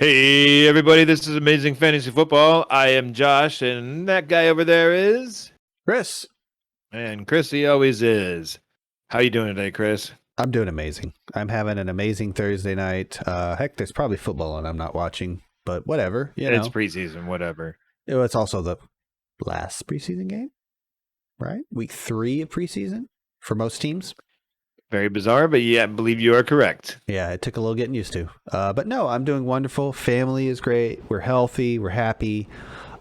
Hey, everybody, this is Amazing Fantasy Football. I am Josh, and that guy over there is... Chris. And Chris, he always is. How you doing today, Chris? I'm doing amazing. I'm having an amazing Thursday night. Heck, there's probably football and I'm not watching, but whatever. It's preseason, whatever. It's also the last preseason game, right? Week 3 of preseason for most teams. Very bizarre, but yeah, I believe you are correct. Yeah, it took a little getting used to. But no, I'm doing wonderful. Family is great. We're healthy. We're happy.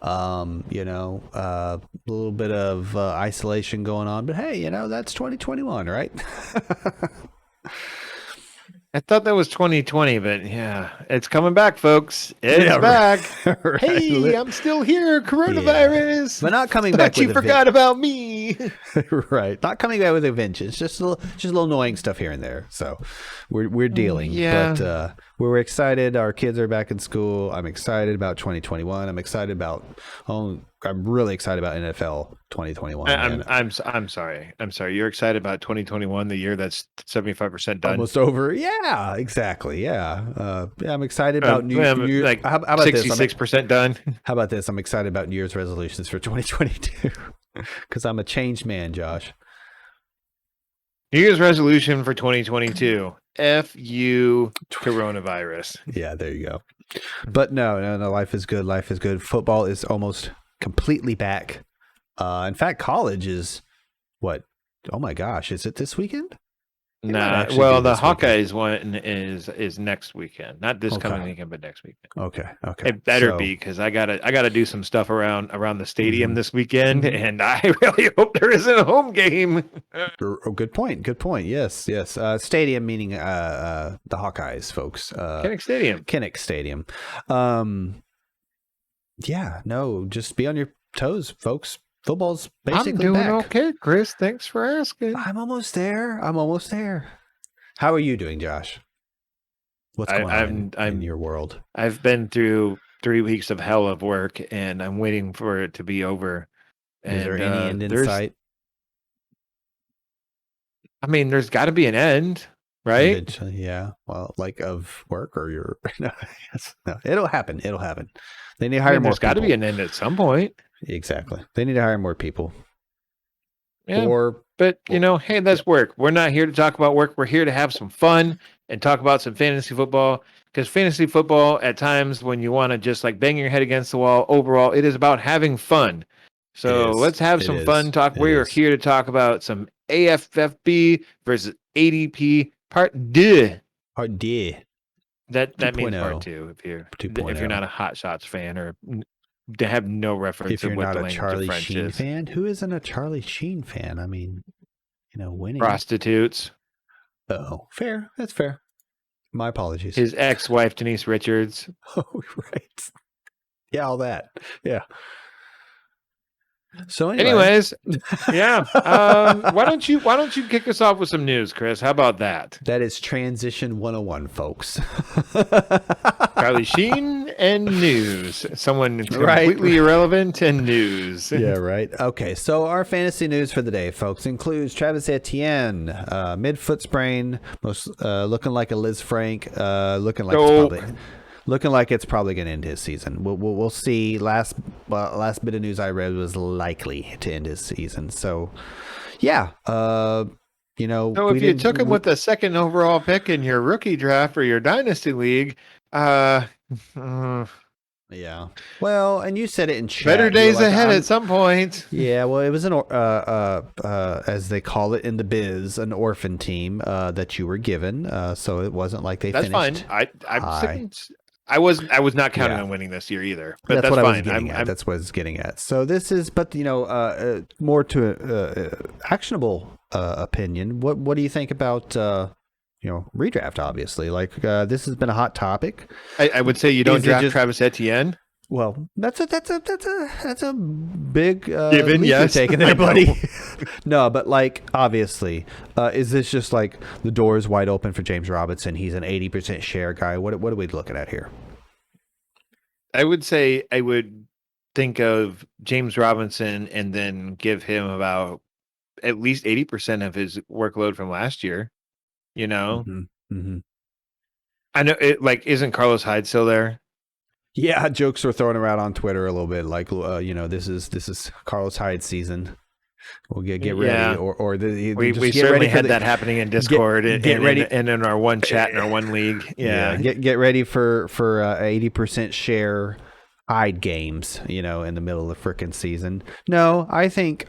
A little bit of isolation going on, but hey, that's 2021, right? I thought that was 2020, but yeah, it's coming back, folks. It's back. Right. Hey, I'm still here, coronavirus. But not coming back. But you forgot about me. Right. Not coming back with a vengeance. Just a little annoying stuff here and there. So we're dealing. Yeah. But we're excited. Our kids are back in school. I'm excited about 2021. I'm really excited about NFL 2021. I'm sorry. You're excited about 2021, the year that's 75% done. Almost over. Yeah, exactly. Yeah. I'm excited about New Year's. Like how about 66% done. How about this? I'm excited about New Year's resolutions for 2022 because I'm a changed man, Josh. New Year's resolution for 2022. F you, coronavirus. Yeah, there you go. But no, life is good. Life is good. Football is almost completely back. In fact, college is what? Oh my gosh, is it this weekend? Nah, well, the Hawkeyes one is next weekend, not this coming weekend, but next weekend. Okay. It better be, because I gotta do some stuff around the stadium this weekend, and I really hope there isn't a home game. Good point. Yes. Stadium meaning the Hawkeyes, folks. Kinnick Stadium. Yeah. No, just be on your toes, folks. Football's basically I'm doing back. Okay, Chris. Thanks for asking. I'm almost there. How are you doing, Josh? What's going on in your world? I've been through 3 weeks of hell of work, and I'm waiting for it to be over. Is there any end in sight? I mean, there's got to be an end, right? Eventually, yeah. Well, like of work or your... No, it'll happen. They need to hire more people. There's got to be an end at some point. Exactly. They need to hire more people. Yeah, but hey, that's work. We're not here to talk about work. We're here to have some fun and talk about some fantasy football, because fantasy football, at times when you want to just like bang your head against the wall, overall, it is about having fun. So let's have some fun talk. We are here to talk about some AFFB versus ADP Part 2. Part 2. That means Part 2 if you're not a Hot Shots fan, or to have no reference. If you're not a Charlie Sheen fan, who isn't a Charlie Sheen fan? I mean, winning. Prostitutes. Oh, fair. That's fair. My apologies. His ex-wife, Denise Richards. Oh, right. Yeah, all that. Yeah. So anyways, yeah. Why don't you kick us off with some news, Chris? How about that? That is Transition 101, folks. Charlie Sheen and news. Someone completely irrelevant and news. Yeah, right. Okay, so our fantasy news for the day, folks, includes Travis Etienne, mid-foot sprain, looking like a Liz Frank, looking like it's probably going to end his season. We'll see. Last bit of news I read was likely to end his season. So, yeah. So if you took him with the second overall pick in your rookie draft or your dynasty league, yeah. Well, and you said it in chat. Better days ahead at some point. Yeah. Well, it was as they call it in the biz, an orphan team that you were given. So it wasn't like they finished. That's fine. I was not counting on winning this year either, but that's what fine. I was getting at. That's what I was getting at. So this is, but more to actionable opinion. What do you think about redraft? Obviously, this has been a hot topic. I would say you don't draft Travis Etienne. Well, that's a big given. Yes, taking there, buddy. No, but obviously, is this just like the door is wide open for James Robinson? He's an 80% share guy. What are we looking at here? I would say I would think of James Robinson and then give him about at least 80% of his workload from last year. Mm-hmm. I know it. Isn't Carlos Hyde still there? Yeah, jokes were thrown around on Twitter a little bit, like this is Carlos Hyde's season. We'll get ready, we certainly had that happening in Discord get ready, and in our one chat in our one league. Yeah, get ready for 80% share Hyde games, in the middle of the frickin' season. No, I think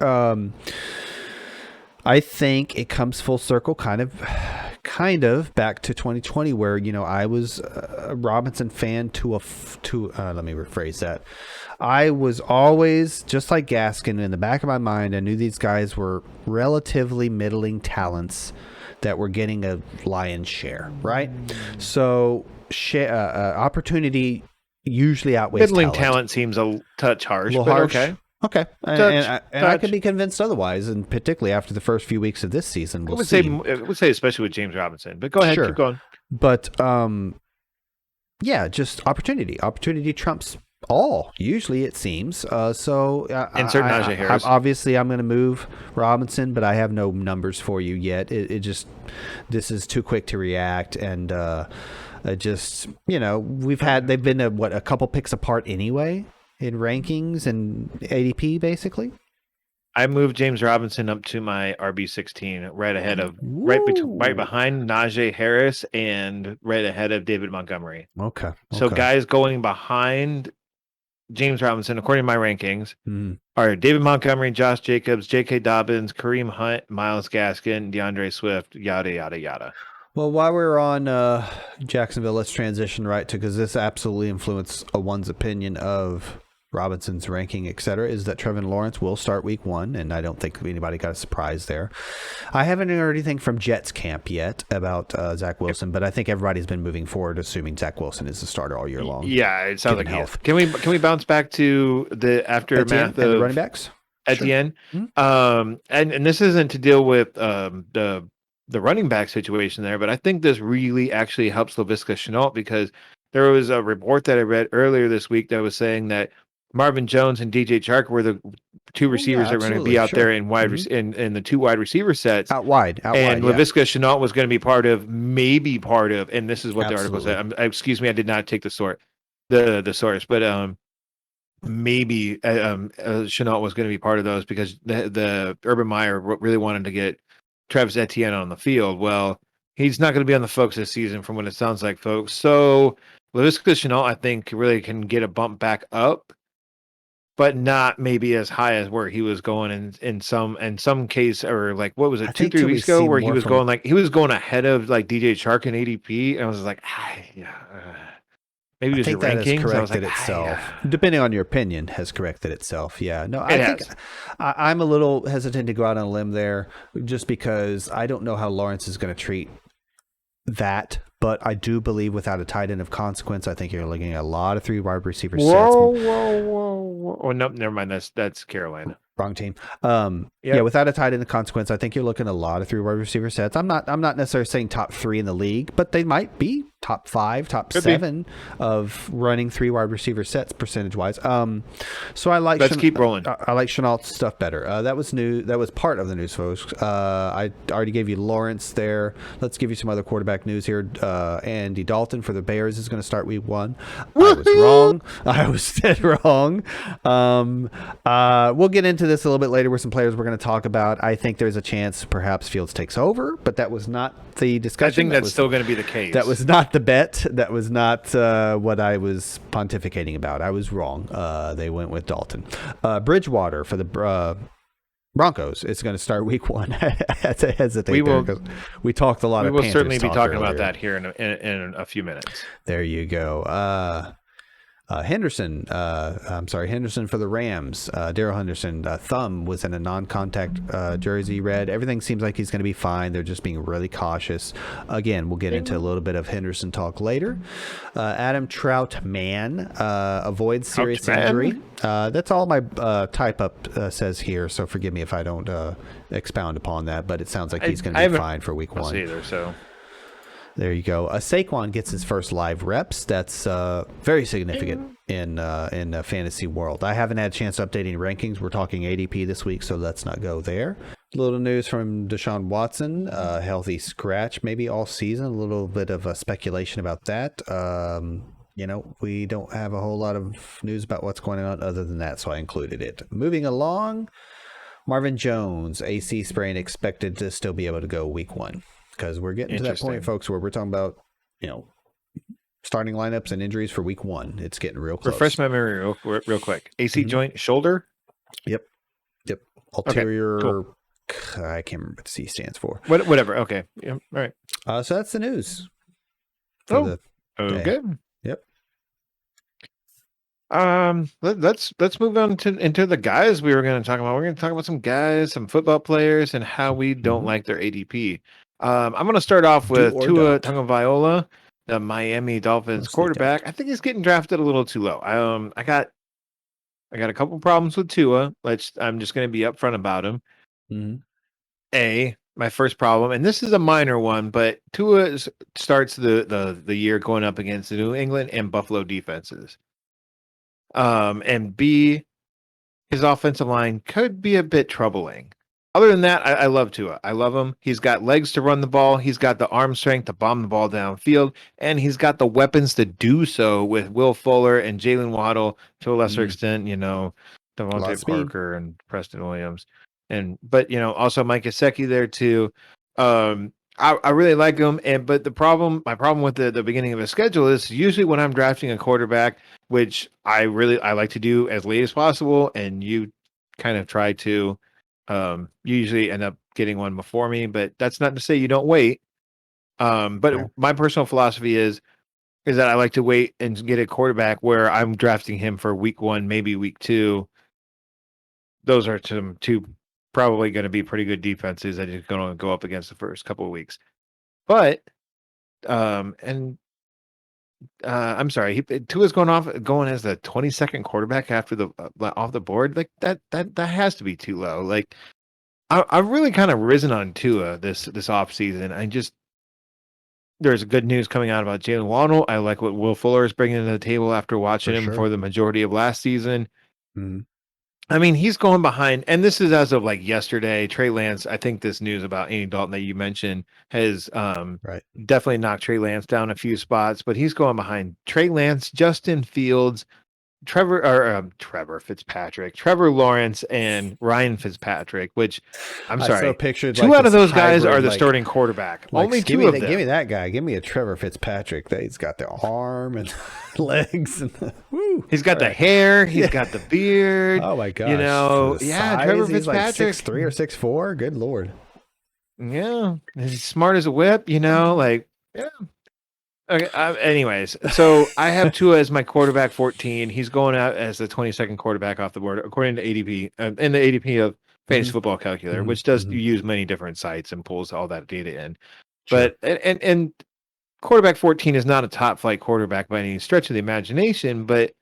it comes full circle, kind of back to 2020, where I was a Robinson fan let me rephrase that. I was always, just like Gaskin, in the back of my mind, I knew these guys were relatively middling talents that were getting a lion's share, right? So opportunity usually outweighs middling talent seems a touch harsh, but harsh. Okay. And I could be convinced otherwise, and particularly after the first few weeks of this season, I would say especially with James Robinson. But go ahead, keep going. But just opportunity. Opportunity trumps all. Usually, it seems. So insert Najee Harris. Obviously, I'm going to move Robinson, but I have no numbers for you yet. This is too quick to react, and they've been a couple picks apart anyway. In rankings and ADP, basically, I moved James Robinson up to my RB16, right ahead of right behind Najee Harris and right ahead of David Montgomery. Okay. So guys going behind James Robinson, according to my rankings, are David Montgomery, Josh Jacobs, J.K. Dobbins, Kareem Hunt, Myles Gaskin, DeAndre Swift, yada yada yada. Well, while we're on Jacksonville, let's transition right to, because this absolutely influenced one's opinion of Robinson's ranking, etc., is that Trevor Lawrence will start week 1, and I don't think anybody got a surprise there. I haven't heard anything from Jets camp yet about Zach Wilson, but I think everybody's been moving forward assuming Zach Wilson is the starter all year long. Yeah, it sounds like health. Can we bounce back to the aftermath of the running backs at the end? And this isn't to deal with the running back situation there, but I think this really actually helps Laviska Shenault, because there was a report that I read earlier this week that was saying that Marvin Jones and DJ Chark were the two receivers that were going to be out there in in the two wide receiver sets. Out wide. And Laviska Shenault was going to be maybe part of, and this is what the article said. Excuse me, I did not take the source, but maybe Shenault was going to be part of those, because the Urban Meyer really wanted to get Travis Etienne on the field. Well, he's not going to be on the folks this season from what it sounds like, folks. So Laviska Shenault, I think, really can get a bump back up, but not maybe as high as where he was going in some case, or like, what was it, 2-3 weeks ago, where he was going ahead of like DJ Chark and ADP, and I was like, maybe it was your rankings. That has corrected itself. Depending on your opinion, has corrected itself. Yeah, no, I think I'm a little hesitant to go out on a limb there, just because I don't know how Lawrence is going to treat that. But I do believe without a tight end of consequence, I think you're looking at a lot of 3 wide receiver sets. Whoa. Oh, no, never mind. That's Carolina. Wrong team. Yeah, without a tight end of consequence, I think you're looking at a lot of 3 wide receiver sets. I'm not necessarily saying top 3 in the league, but they might be top 5, top 7 of running 3 wide receiver sets percentage wise. So I like. Let's keep rolling. I like Chenault's stuff better. That was new. That was part of the news, folks. I already gave you Lawrence there. Let's give you some other quarterback news here. Andy Dalton for the Bears is going to start week 1. I was wrong. I was dead wrong. We'll get into this a little bit later with some players we're going to talk about. I think there's a chance perhaps Fields takes over, but that was not the discussion. I think that's still going to be the case. That was not the bet. That was not what I was pontificating about. I was wrong. They went with Dalton. Bridgewater for the Broncos is going to start week 1. I had to hesitate because we talked a lot of Panthers. We will certainly be talking about that here in a few minutes. There you go. Henderson for the Rams. Daryl Henderson, thumb was in a non-contact jersey, red. Everything seems like he's going to be fine. They're just being really cautious. Again, we'll get into a little bit of Henderson talk later. Adam Troutman avoids serious injury. That's all my type up says here, so forgive me if I don't expound upon that, but it sounds like he's going to be fine for week 1. Either, so. There you go. Saquon gets his first live reps. That's very significant in fantasy world. I haven't had a chance to update any rankings. We're talking ADP this week, so let's not go there. A little news from Deshaun Watson, healthy scratch maybe all season. A little bit of speculation about that. we don't have a whole lot of news about what's going on other than that, so I included it. Moving along, Marvin Jones, AC sprain, expected to still be able to go week 1, because we're getting to that point, folks, where we're talking about, starting lineups and injuries for week 1. It's getting real close. Refresh my memory real quick. AC joint, shoulder? Yep. Ulterior. Okay, cool. I can't remember what C stands for. Whatever. Okay. Yeah. All right. So that's the news. Okay. Yep. Let's move on into the guys we were going to talk about. We're going to talk about some guys, some football players, and how we don't like their ADP. I'm going to start off with Tua Tagovailoa, the Miami Dolphins quarterback. I think he's getting drafted a little too low. I got a couple problems with Tua. I'm just going to be upfront about him. My first problem, and this is a minor one, but Tua starts the year going up against the New England and Buffalo defenses. And B, his offensive line could be a bit troubling. Other than that, I love Tua. I love him. He's got legs to run the ball. He's got the arm strength to bomb the ball downfield. And he's got the weapons to do so with Will Fuller and Jalen Waddle, to a lesser extent, Devontae Parker and Preston Williams. But also Mike Gesicki there too. I really like him. But my problem with the beginning of a schedule is usually when I'm drafting a quarterback, which I like to do as late as possible, and you kind of try to you usually end up getting one before me, but that's not to say you don't wait. But my personal philosophy is that I like to wait and get a quarterback where I'm drafting him for week 1, maybe week 2. Those are two probably going to be pretty good defenses that are going to go up against the first couple of weeks. But I'm sorry, Tua's going as the 22nd quarterback after the off the board. Like that has to be too low. Like I've really kind of risen on Tua this offseason. There's good news coming out about Jalen Waddle. I like what Will Fuller is bringing to the table after watching him for the majority of last season. I mean, he's going behind, and this is as of like yesterday. Trey Lance, I think this news about Andy Dalton that you mentioned has definitely knocked Trey Lance down a few spots, but he's going behind Trey Lance, Justin Fields, Trevor Fitzpatrick, Trevor Lawrence, and Ryan Fitzpatrick, which I'm sorry. Two out of those guys are the starting quarterback. Only two of them. Give me that guy. Give me a Trevor Fitzpatrick. He's got the arm and legs. And he's got the hair. He's got the beard. Oh my gosh. Trevor Fitzpatrick. Like 6'3" or 6'4". Good Lord. Yeah. He's smart as a whip, yeah. Okay. Anyways, so I have Tua as my quarterback 14. He's going out as the 22nd quarterback off the board, according to ADP, in the ADP of Fantasy Football Calculator, which does use many different sites and pulls all that data in. Sure. But and quarterback 14 is not a top flight quarterback by any stretch of the imagination. But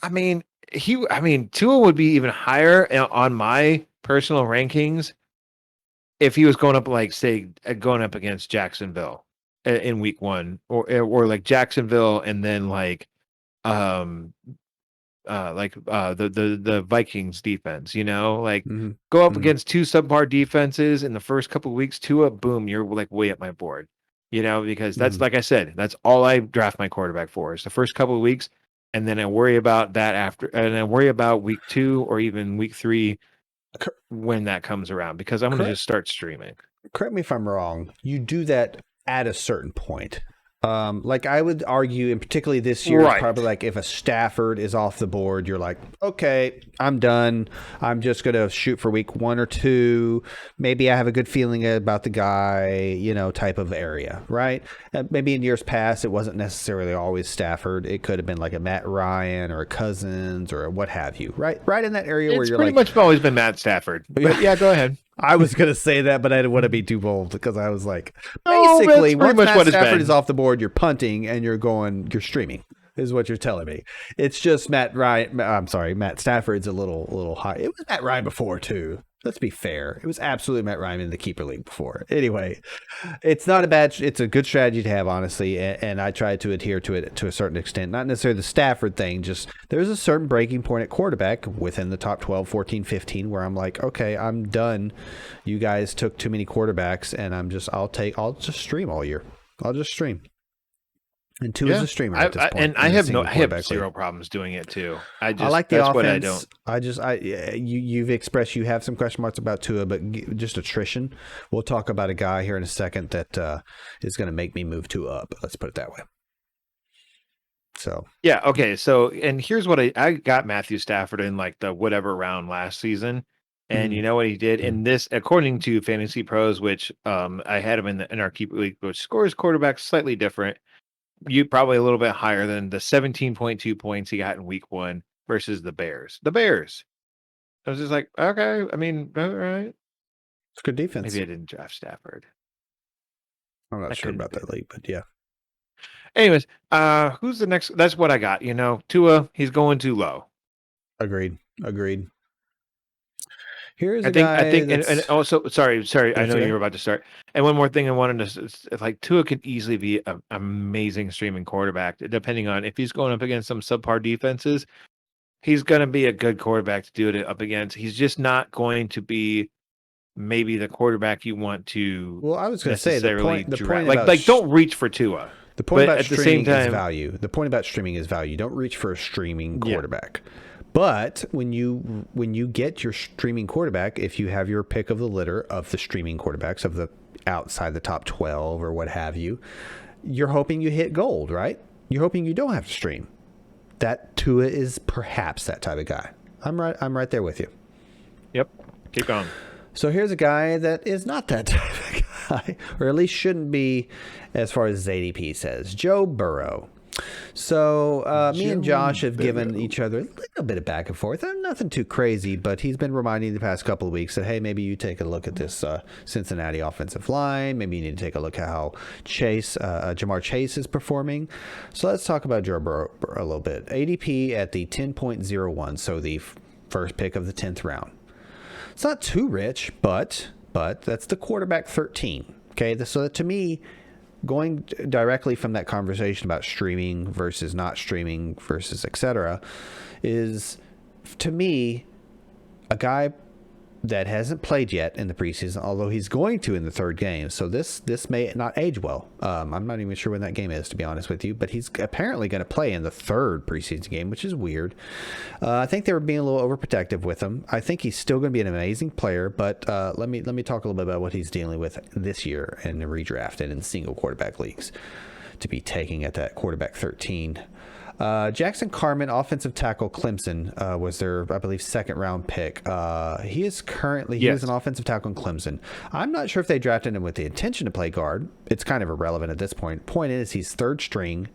Tua would be even higher on my personal rankings if he was going up going up against Jacksonville in week 1, or like Jacksonville, and then the Vikings defense, go up against two subpar defenses in the first couple of weeks. Tua, boom, you're like way up my board, because that's like I said, that's all I draft my quarterback for is the first couple of weeks, and then I worry about that after, and I worry about week 2 or even week 3 when that comes around, because I'm going to just start streaming. Correct me if I'm wrong. You do that at a certain point. Like I would argue, and particularly this year, probably like if a Stafford is off the board, you're like, okay, I'm done. I'm just going to shoot for week 1 or 2. Maybe I have a good feeling about the guy, type of area, right? Maybe in years past, it wasn't necessarily always Stafford. It could have been like a Matt Ryan or a Cousins or what have you, right? Right in that area where you're like... It's pretty much always been Matt Stafford. But yeah, go ahead. I was going to say that, but I didn't want to be too bold because I was like, basically, once Matt Stafford is off the board, you're punting and you're streaming, is what you're telling me. It's just Matt Stafford's a little high. It was Matt Ryan before, too. Let's be fair. It was absolutely Matt Ryan in the keeper league before. Anyway, it's a good strategy to have, honestly, and I try to adhere to it to a certain extent. Not necessarily the Stafford thing, just there's a certain breaking point at quarterback within the top 12, 14, 15 where I'm like, okay, I'm done. You guys took too many quarterbacks, and I'll just stream all year. I'll just stream. And Tua is a streamer at this point. And I have zero problems doing it too. I like the that's offense. What I don't. You've expressed you have some question marks about Tua, but just attrition. We'll talk about a guy here in a second that is going to make me move Tua up. Let's put it that way. So yeah, okay. So and here's what I got Matthew Stafford in like the whatever round last season. And you know what he did in this, according to Fantasy Pros, which I had him in our Keeper League, which scores quarterbacks slightly different. You probably a little bit higher than the 17.2 points he got in week 1 versus the Bears. The Bears. I was just like, okay, I mean, all right. It's good defense. Maybe I didn't draft Stafford. I'm not sure about that league, but yeah. Anyways, who's the next? That's what I got. Tua, he's going too low. Agreed. Here's I think, and also, sorry. I know you were about to start. And one more thing I wanted to, like, Tua could easily be an amazing streaming quarterback, depending on if he's going up against some subpar defenses. He's going to be a good quarterback to do it up against. He's just not going to be maybe the quarterback you want to. Well, I was going to say the point don't reach for Tua. The point about streaming is value. The point about streaming is value. Don't reach for a streaming quarterback. Yeah. But when you get your streaming quarterback, if you have your pick of the litter of the streaming quarterbacks of the outside the top 12 or what have you, you're hoping you hit gold, right? You're hoping you don't have to stream. That Tua is perhaps that type of guy. I'm right there with you. Yep. Keep going. So here's a guy that is not that type of guy, or at least shouldn't be as far as ADP says. Joe Burrow. So me and Josh have given each other a little bit of back and forth. Nothing too crazy, but he's been reminding the past couple of weeks that, hey, maybe you take a look at this Cincinnati offensive line. Maybe you need to take a look at how Jamar Chase is performing. So let's talk about Joe Burrow a little bit. ADP at the 10.01, so the first pick of the 10th round. It's not too rich, but that's the quarterback 13. Okay, so to me, going directly from that conversation about streaming versus not streaming versus etc. is, to me, a guy that hasn't played yet in the preseason, although he's going to in the third game. So this may not age well. I'm not even sure when that game is, to be honest with you, but he's apparently going to play in the third preseason game, which is weird. I think they were being a little overprotective with him. I think he's still going to be an amazing player, but let me talk a little bit about what he's dealing with this year in the redraft and in single quarterback leagues to be taking at that quarterback 13. Jackson Carmen, offensive tackle, Clemson, was their, I believe, second round pick. He is currently, he was an offensive tackle in Clemson. I'm not sure if they drafted him with the intention to play guard. It's kind of irrelevant at this point. Point is, he's third string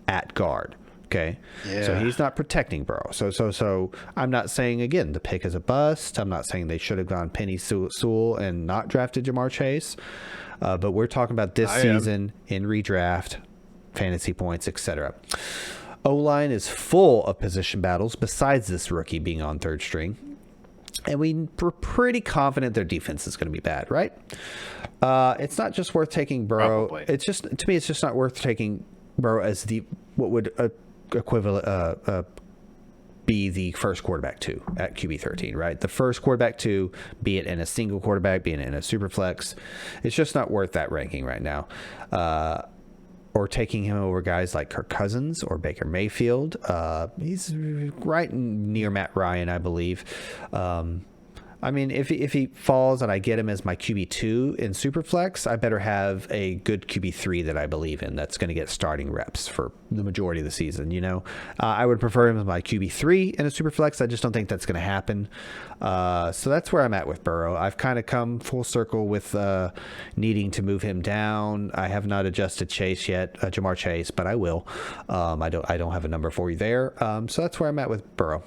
at guard. Okay. Yeah. So he's not protecting Burrow. So I'm not saying, again, the pick is a bust. I'm not saying they should have gone Penny Sewell and not drafted Jamar Chase. But we're talking about this season in redraft, fantasy points, etc. O-line is full of position battles besides this rookie being on third string. And we're pretty confident their defense is going to be bad, right? It's not just worth taking Burrow. Probably. It's just, to me, it's just not worth taking Burrow as what would equivalent be the first quarterback 2 at QB 13, right? The first quarterback 2, be it in a single quarterback, be it in a super flex. It's just not worth that ranking right now. Or taking him over guys like Kirk Cousins or Baker Mayfield. He's right near Matt Ryan, I believe. I mean, if he falls and I get him as my QB2 in Superflex, I better have a good QB3 that I believe in that's going to get starting reps for the majority of the season, I would prefer him as my QB3 in a Superflex. I just don't think that's going to happen. So that's where I'm at with Burrow. I've kind of come full circle with needing to move him down. I have not adjusted Chase yet, Jamar Chase, but I will. I don't have a number for you there. So that's where I'm at with Burrow.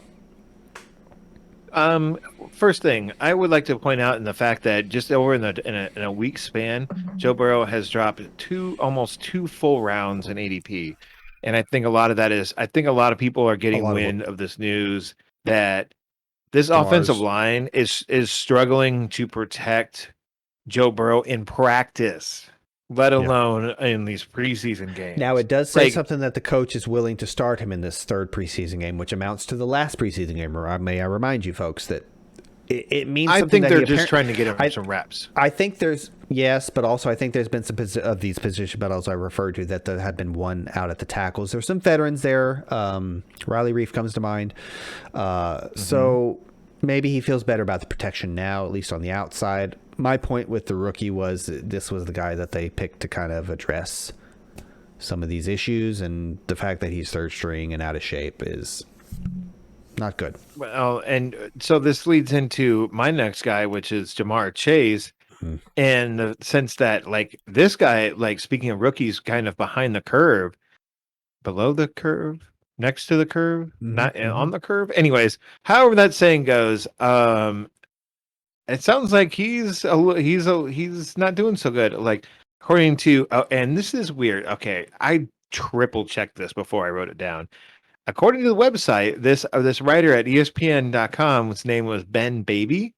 First thing I would like to point out in the fact that just over in a week span, Joe Burrow has dropped almost two full rounds in ADP, and I think a lot of that is a lot of people are getting wind of this news that this offensive line is struggling to protect Joe Burrow in practice, let alone in these preseason games. Now, it does say something that the coach is willing to start him in this third preseason game, which amounts to the last preseason game. May I remind you folks that it means I something think that they're just trying to get him some reps. I think yes, but also I think there's been some of these position battles I referred to that have been won out at the tackles. There's some veterans there. Riley Reef comes to mind. So maybe he feels better about the protection now, at least on the outside. My point with the rookie was this was the guy that they picked to kind of address some of these issues, and the fact that he's third string and out of shape is not good. Well, and so this leads into my next guy, which is Jamar Chase. In the sense that, like, this guy, like, speaking of rookies, kind of behind the curve, below the curve, next to the curve, not on the curve. Anyways, however that saying goes, it sounds like he's not doing so good. Like, according to, and this is weird. Okay, I triple checked this before I wrote it down. According to the website, this writer at ESPN.com, his name was Ben Baby.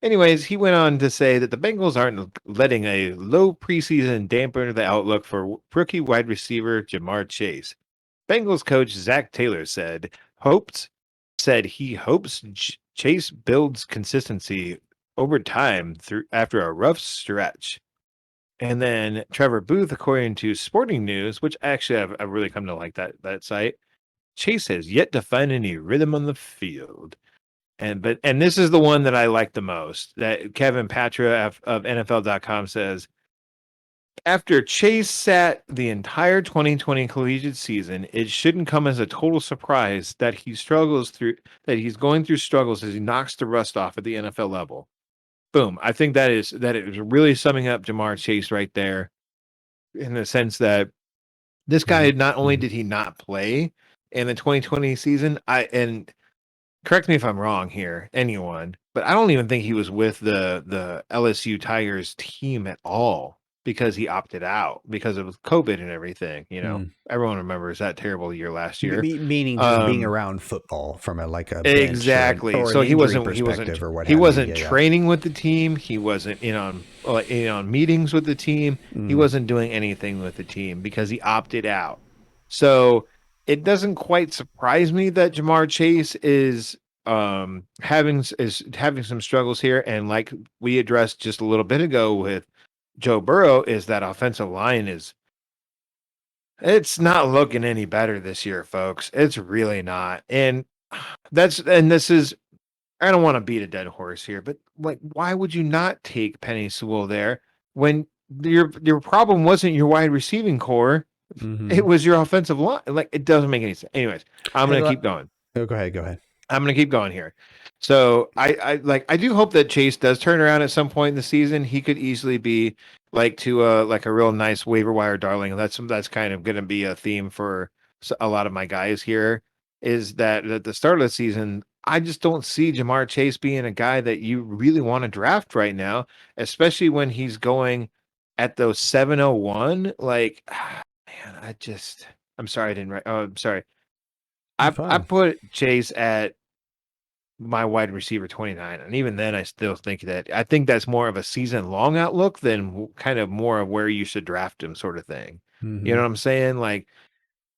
Anyways, he went on to say that the Bengals aren't letting a low preseason dampen the outlook for rookie wide receiver Jamar Chase. Bengals coach Zach Taylor said he hopes Chase builds consistency over time after a rough stretch. And then Trevor Booth, according to Sporting News, which actually I've really come to like that site, Chase has yet to find any rhythm on the field. And this is the one that I like the most. That Kevin Patra of NFL.com says, after Chase sat the entire 2020 collegiate season, it shouldn't come as a total surprise that he's going through struggles as he knocks the rust off at the NFL level. Boom. I think that is really summing up Jamar Chase right there, in the sense that this guy, not only did he not play in the 2020 season, and correct me if I'm wrong here, anyone, but I don't even think he was with the LSU Tigers team at all, because he opted out because of COVID and everything. You know, everyone remembers that terrible year last year. Meaning just being around football from a exactly. Bench or so an he wasn't training with the team. He wasn't in on meetings with the team. He wasn't doing anything with the team because he opted out. So it doesn't quite surprise me that Jamar Chase is having some struggles here, and like we addressed just a little bit ago with Joe Burrow, is that offensive line it's not looking any better this year, folks. It's really not. And this is, I don't want to beat a dead horse here, but like, why would you not take Penny Sewell there when your problem wasn't your wide receiving core? It was your offensive line. Like, it doesn't make any sense. Anyways, I'm going to keep going. Oh, go ahead. I'm going to keep going here. So I do hope that Chase does turn around at some point in the season. He could easily be a real nice waiver wire darling. That's kind of going to be a theme for a lot of my guys here, is that at the start of the season, I just don't see Jamar Chase being a guy that you really want to draft right now, especially when he's going at those 701. Like, man, I'm sorry I didn't write. Oh, I'm sorry. I put Chase at my wide receiver 29, and even then I still think that's more of a season long outlook than kind of more of where you should draft him, sort of thing. You know what I'm saying? Like,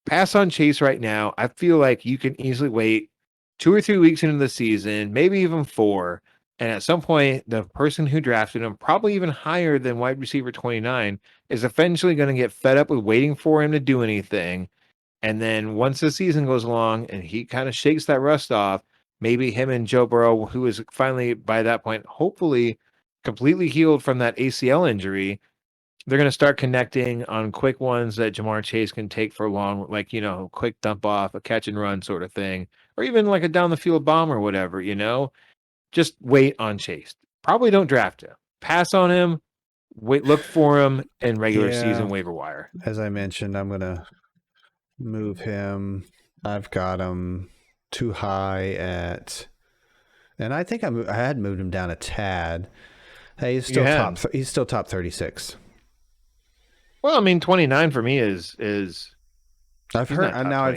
pass on Chase right now. I feel like you can easily wait 2 or 3 weeks into the season, maybe even 4, and at some point the person who drafted him, probably even higher than wide receiver 29, is eventually going to get fed up with waiting for him to do anything. And then once the season goes along and he kind of shakes that rust off, maybe him and Joe Burrow, who is finally by that point hopefully completely healed from that ACL injury, they're going to start connecting on quick ones that Jamar Chase can take for long, like, quick dump off, a catch and run sort of thing, or even like a down the field bomb or whatever. Just wait on Chase. Probably don't draft him. Pass on him. Wait, look for him in regular season waiver wire. As I mentioned, I'm going to move him. I've got him too high and I think I had moved him down a tad. Hey, he's still top 36. Well, I mean, 29 for me is. I've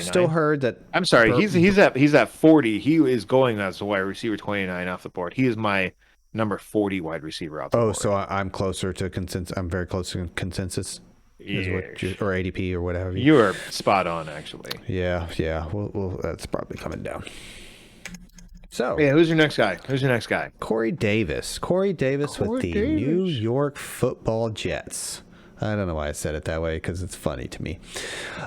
still heard that. I'm sorry, he's at 40. He is going as a wide receiver 29 off the board. He is my number 40 wide receiver off the board. Oh, so I'm closer to consensus. I'm very close to consensus. Or ADP or whatever. You are spot on, actually. Yeah. Well, that's probably coming down. So, yeah, who's your next guy? Who's your next guy? Corey Davis. Corey Davis with the New York Football Jets. I don't know why I said it that way because it's funny to me.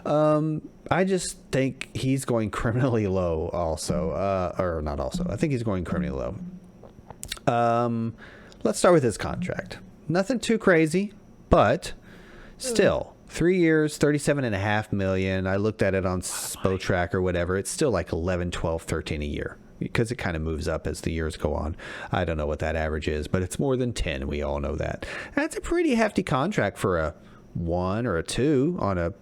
I just think he's going criminally low also. Or not also. I think he's going criminally low. Let's start with his contract. Nothing too crazy, but still. 3 years, $37.5 million. I looked at it on Spotrac or whatever. It's still like 11, 12, 13 a year because it kind of moves up as the years go on. I don't know what that average is, but it's more than 10. We all know that. That's a pretty hefty contract for a 1 or a 2 on a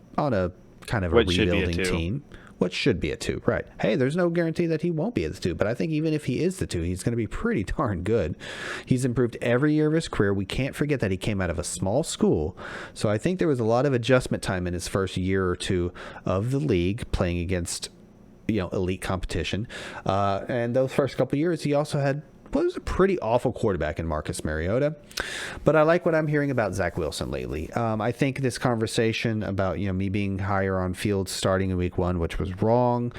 kind of a rebuilding team. What should be a 2, right? Hey, there's no guarantee that he won't be at the 2, but I think even if he is the 2, he's going to be pretty darn good. He's improved every year of his career. We can't forget that he came out of a small school, so I think there was a lot of adjustment time in his first year or 2 of the league playing against, elite competition. And those first couple years, he also had was a pretty awful quarterback in Marcus Mariota. But I like what I'm hearing about Zach Wilson lately. I think this conversation about, me being higher on Fields starting in week 1, which was wrong.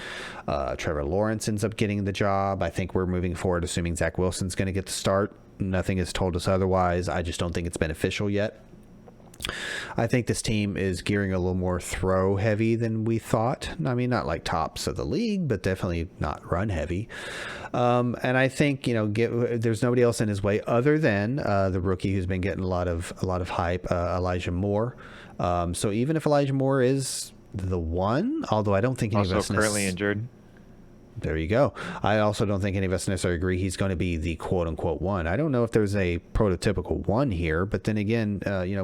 Trevor Lawrence ends up getting the job. I think we're moving forward assuming Zach Wilson's going to get the start. Nothing has told us otherwise. I just don't think it's beneficial yet. I think this team is gearing a little more throw heavy than we thought. I mean, not like tops of the league, but definitely not run heavy. And I think, there's nobody else in his way other than the rookie who's been getting a lot of hype, Elijah Moore. So even if Elijah Moore is the one, although I don't think any of us currently injured. There you go. I also don't think any of us necessarily agree he's going to be the quote-unquote one. I don't know if there's a prototypical one here, but then again,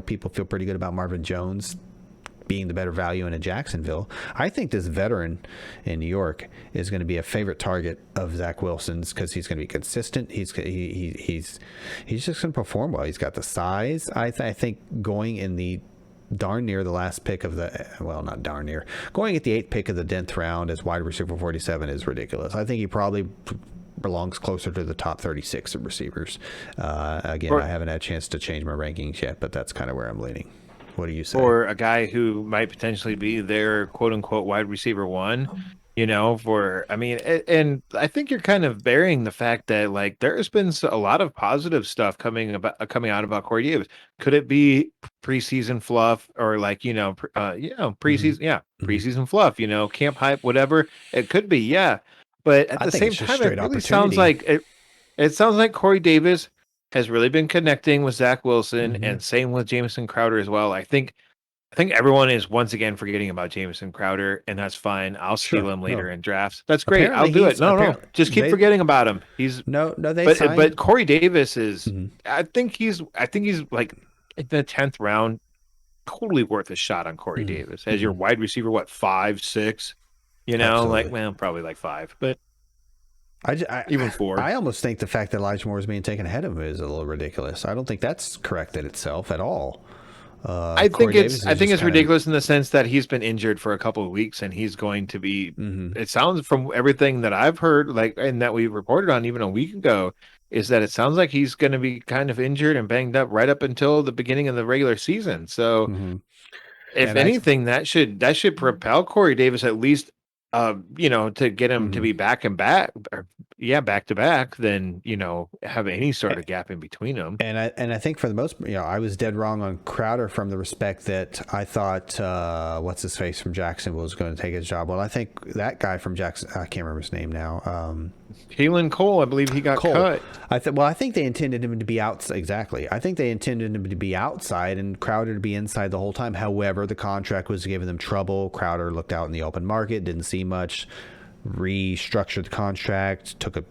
people feel pretty good about Marvin Jones being the better value in a Jacksonville. I think this veteran in New York is going to be a favorite target of Zach Wilson's because he's going to be consistent. He's just going to perform well. He's got the size. I think going in the darn near the last pick of not darn near, going at the 8th pick of the 10th round as wide receiver 47 is ridiculous. I think he probably belongs closer to the top 36 of receivers. Again, I haven't had a chance to change my rankings yet, but that's kind of where I'm leaning. What do you say? Or a guy who might potentially be their quote unquote wide receiver 1, and I think you're kind of burying the fact that like there's been a lot of positive stuff coming out about Corey Davis. Could it be preseason fluff or preseason, preseason fluff, camp hype, whatever it could be. Yeah. But at the same time, it really sounds like it sounds like Corey Davis has really been connecting with Zach Wilson and same with Jamison Crowder as well. I think everyone is once again forgetting about Jamison Crowder, and that's fine. I'll steal him later in drafts. That's great. I'll do it. No. Just keep forgetting about him. He's but Corey Davis is I think he's like in the 10th round, totally worth a shot on Corey Davis as your wide receiver, 5, 6, probably like 5, but even 4. I almost think the fact that Elijah Moore is being taken ahead of him is a little ridiculous. I don't think that's corrected itself at all. I think it's ridiculous in the sense that he's been injured for a couple of weeks and he's going to be. It sounds from everything that I've heard, and that we reported on even a week ago, is that it sounds like he's going to be kind of injured and banged up right up until the beginning of the regular season. So, if anything, that should propel Corey Davis at least, to get him to be back to back, then have any sort of gap in between them. And I think for the most, I was dead wrong on Crowder from the respect that I thought what's his face from Jacksonville was going to take his job. Well, I think that guy from Jackson, I can't remember his name now. Keelan Cole, I believe he got cut. I think they intended him to be outside. Exactly. I think they intended him to be outside and Crowder to be inside the whole time. However, the contract was giving them trouble. Crowder looked out in the open market, didn't see much, restructured the contract, took a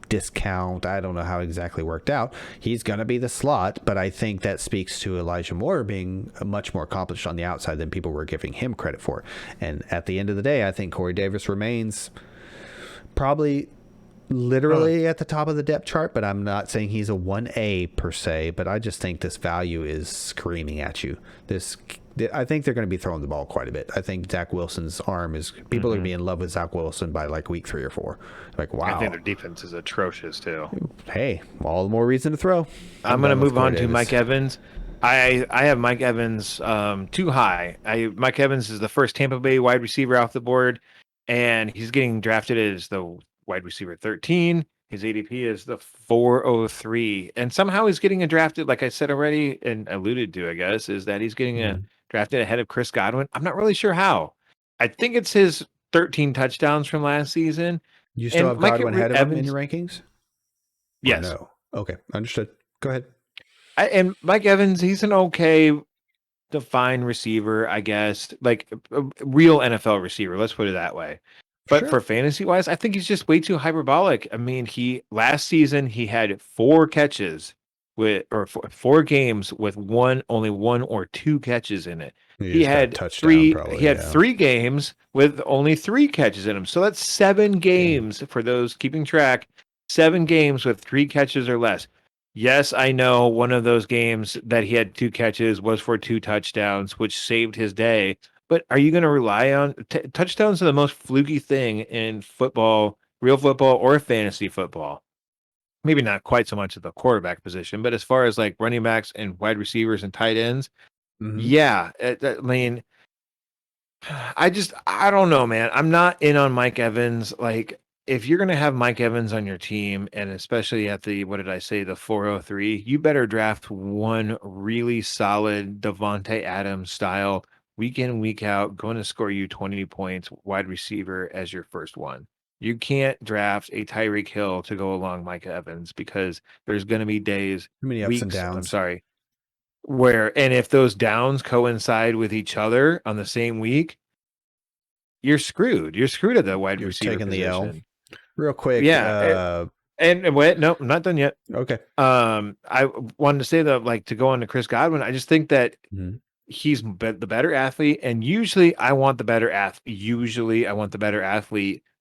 discount. I don't know how exactly worked out. He's going to be the slot, but I think that speaks to Elijah Moore being much more accomplished on the outside than people were giving him credit for. And at the end of the day, I think Corey Davis remains probably literally at the top of the depth chart, but I'm not saying he's a 1A per se, but I just think this value is screaming at you. I think they're going to be throwing the ball quite a bit. I think Zach Wilson's arm is, people are going to be in love with Zach Wilson by like week 3 or 4. Like, wow. I think their defense is atrocious too. Hey, all the more reason to throw. I'm going to move on to Mike Evans. I have Mike Evans too high. Mike Evans is the first Tampa Bay wide receiver off the board, and he's getting drafted as the wide receiver 13. His ADP is the 403, and somehow he's getting drafted. Like I said already, and alluded to, I guess, is that he's getting drafted ahead of Chris Godwin. I'm not really sure how. I think it's his 13 touchdowns from last season. You still have Godwin ahead of him in your rankings? Yes. No. Okay, understood. Go ahead. And Mike Evans, he's an okay defined receiver, I guess, like a real NFL receiver. Let's put it that way. But for fantasy wise, I think he's just way too hyperbolic. I mean, last season he had 4 catches four games with only 1 or 2 catches in it. He had 3. Probably, he had 3 games with only 3 catches in them. So that's 7 games for those keeping track. 7 games with 3 catches or less. Yes, I know one of those games that he had 2 catches was for 2 touchdowns, which saved his day. But are you going to rely on touchdowns? Are the most fluky thing in football, real football or fantasy football. Maybe not quite so much at the quarterback position, but as far as like running backs and wide receivers and tight ends, yeah. I mean, I don't know, man. I'm not in on Mike Evans. Like, if you're going to have Mike Evans on your team, and especially at the 403, you better draft one really solid Devontae Adams style, week in, week out, going to score you 20 points, wide receiver as your first one. You can't draft a Tyreek Hill to go along Mike Evans because there's going to be days, too many ups and downs. And if those downs coincide with each other on the same week, you're screwed. You're screwed at the wide receiver taking position. The L. Real quick. Yeah. And wait, no, I'm not done yet. Okay. I wanted to say that, like, to go on to Chris Godwin, I just think that he's the better athlete, and usually I want the better athlete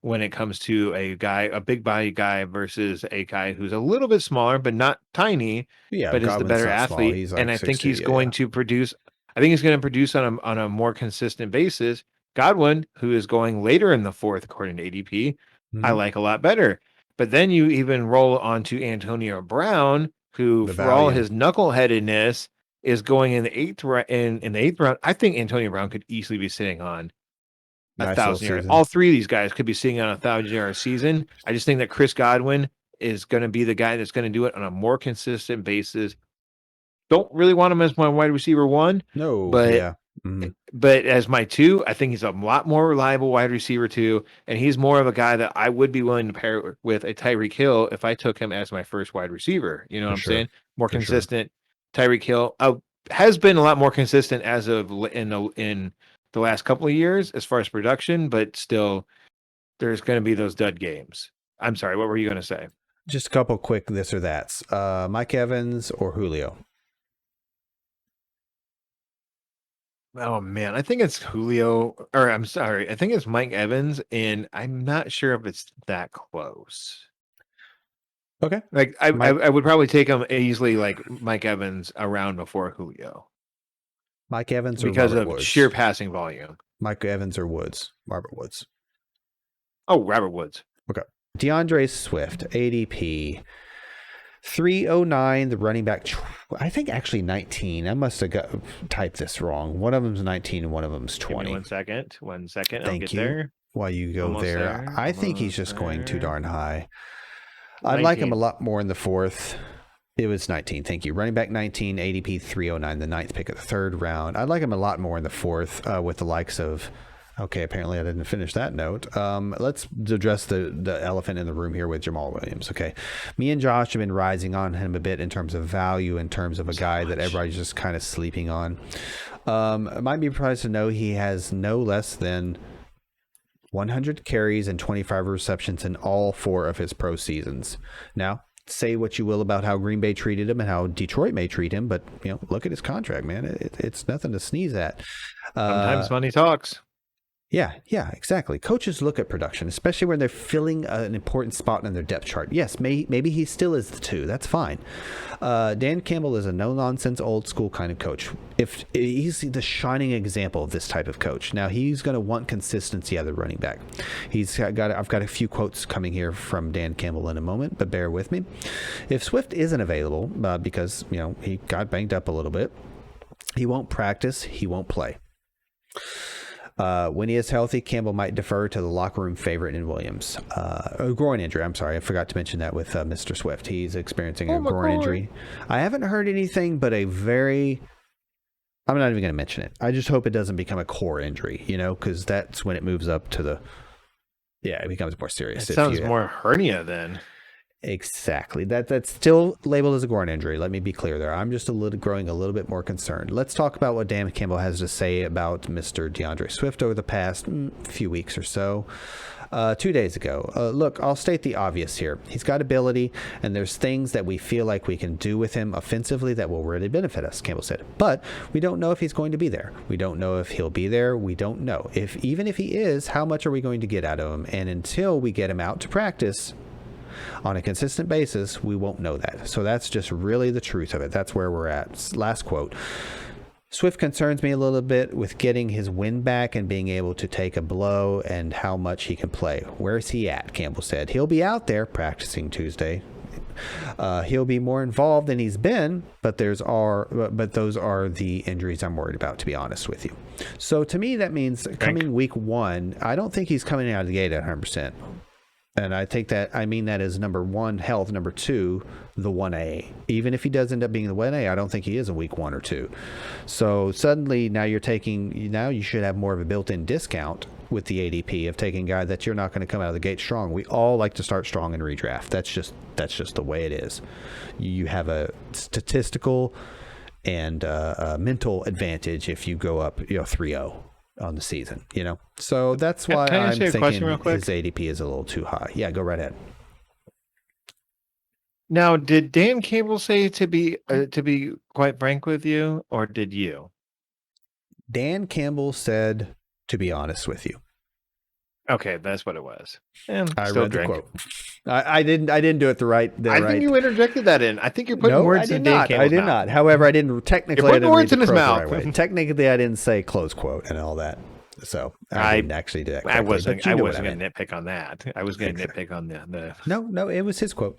when it comes to a big body guy versus a guy who's a little bit smaller but not tiny, but is the better athlete. And I think he's going to produce. I think he's going to produce on a more consistent basis. Godwin, who is going later in the 4th according to ADP, I like a lot better. But then you even roll onto Antonio Brown, who, for all his knuckleheadedness, is going in the 8th round. I think Antonio Brown could easily be sitting on 1,000 yards. All 3 of these guys could be sitting on 1,000-yard season. I just think that Chris Godwin is going to be the guy that's going to do it on a more consistent basis. Don't really want him as my wide receiver 1. No, but but as my 2, I think he's a lot more reliable wide receiver 2, and he's more of a guy that I would be willing to pair with a Tyreek Hill if I took him as my first wide receiver. You know what I'm saying? More consistent. Tyreek Hill has been a lot more consistent as of in the last couple of years as far as production, but still there's going to be those dud games. I'm sorry, what were you going to say? Just a couple quick this or that's. Mike Evans or Julio? Oh man, I think it's Julio, or I'm sorry, I think it's Mike Evans, and I'm not sure if it's that close. Okay. Like I would probably take him easily, like Mike Evans around before Julio. Mike Evans or because Robert of Woods? Sheer passing volume. Mike Evans or Woods? Robert Woods. Oh, Robert Woods. Okay. DeAndre Swift, ADP 309, the running back. I think actually 19. I must have typed this wrong. One of them's 19 and one of them's 20. Give me 1 second. Thank I'll get you. There. While you go Almost there. I think he's just going too darn high. I'd 19. like him a lot more in the 4th. It was 19. Thank you. Running back 19, ADP 309, the 9th pick of the 3rd round. I'd like him a lot more in the 4th with the likes of. Okay, apparently I didn't finish that note. Let's address the elephant in the room here with Jamal Williams. Okay, me and Josh have been rising on him a bit in terms of value, in terms of a guy that everybody's just kind of sleeping on. It might be surprised to know he has no less than 100 carries and 25 receptions in all 4 of his pro seasons. Now, say what you will about how Green Bay treated him and how Detroit may treat him, but look at his contract, man. It's nothing to sneeze at. Sometimes money talks. Yeah, exactly. Coaches look at production, especially when they're filling an important spot in their depth chart. Yes, maybe he still is the 2. That's fine. Dan Campbell is a no-nonsense, old-school kind of coach. If he's the shining example of this type of coach. Now, he's going to want consistency out of the running back. I've got a few quotes coming here from Dan Campbell in a moment, but bear with me. If Swift isn't available because he got banged up a little bit, he won't practice, he won't play. When he is healthy, Campbell might defer to the locker room favorite in Williams. A groin injury. I'm sorry. I forgot to mention that with Mr. Swift. He's experiencing a groin injury. I haven't heard anything but I'm not even going to mention it. I just hope it doesn't become a core injury, because that's when it moves up to it becomes more serious. It sounds more hernia then. Exactly. That's still labeled as a groin injury. Let me be clear there. I'm just growing a little bit more concerned. Let's talk about what Dan Campbell has to say about Mr. DeAndre Swift over the past few weeks or so. 2 days ago. Look, I'll state the obvious here. He's got ability, and there's things that we feel like we can do with him offensively that will really benefit us, Campbell said. But we don't know if he's going to be there. We don't know if he'll be there. We don't know. Even if he is, how much are we going to get out of him? And until we get him out to practice on a consistent basis, we won't know that. So that's just really the truth of it. That's where we're at. Last quote. Swift concerns me a little bit with getting his wind back and being able to take a blow and how much he can play. Where's he at? Campbell said. He'll be out there practicing Tuesday. He'll be more involved than he's been, but those are the injuries I'm worried about, to be honest with you. So to me, that means coming week 1, I don't think he's coming out of the gate at 100%. And I mean that as number 1, health, number 2, the 1A. Even if he does end up being the 1A, I don't think he is in week 1 or 2. So suddenly now you should have more of a built-in discount with the ADP of taking a guy that you're not going to come out of the gate strong. We all like to start strong in redraft. That's just the way it is. You have a statistical and a mental advantage if you go up 3-0. On the season, so that's why I'm thinking his ADP is a little too high. Yeah, go right ahead. Now, did Dan Campbell say to be quite frank with you, or did you? Dan Campbell said to be honest with you. Okay, that's what it was. I read the quote. I didn't do it the right. I think you interjected that in. I think you're putting words in Dan Campbell's mouth. I did not. However, I didn't technically. You're putting words in his mouth. Technically, I didn't say close quote and all that. So I didn't actually do that correctly. I wasn't going to nitpick on that. I was going to nitpick on the. No, it was his quote.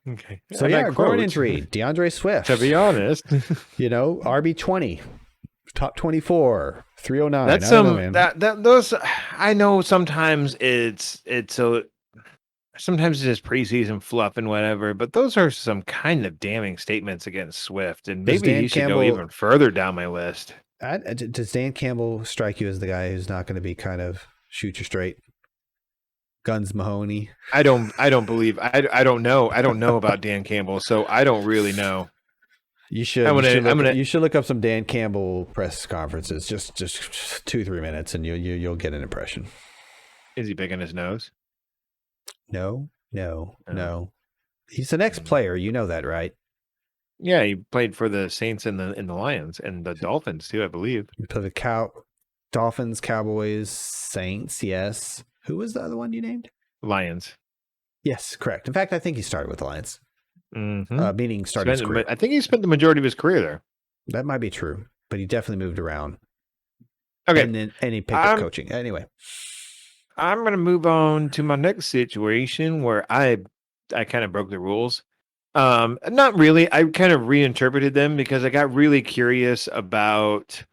Okay. So groin injury, DeAndre Swift. To be honest, RB20, top 24. 309. That's those. I know sometimes it's just preseason fluff and whatever, but those are some kind of damning statements against Swift, and maybe he should go even further down my list. Does Dan Campbell strike you as the guy who's not going to be kind of shoot you straight, guns Mahoney? I don't believe. I don't know. I don't know about Dan Campbell, so I don't really know. You should look up some Dan Campbell press conferences, just 2-3 minutes, and you'll get an impression. Is he big on his nose? No. He's an ex-player. You know that, right? Yeah, he played for the Saints and the Lions and the Dolphins too, I believe. He played the Dolphins, Cowboys, Saints. Yes. Who was the other one you named? Lions. Yes, correct. In fact, I think he started with the Lions. Mm-hmm. Meaning started his career. I think he spent the majority of his career there. That might be true, but he definitely moved around. Okay. And he picked up coaching. Anyway. I'm going to move on to my next situation where I kind of broke the rules. Not really. I kind of reinterpreted them because I got really curious about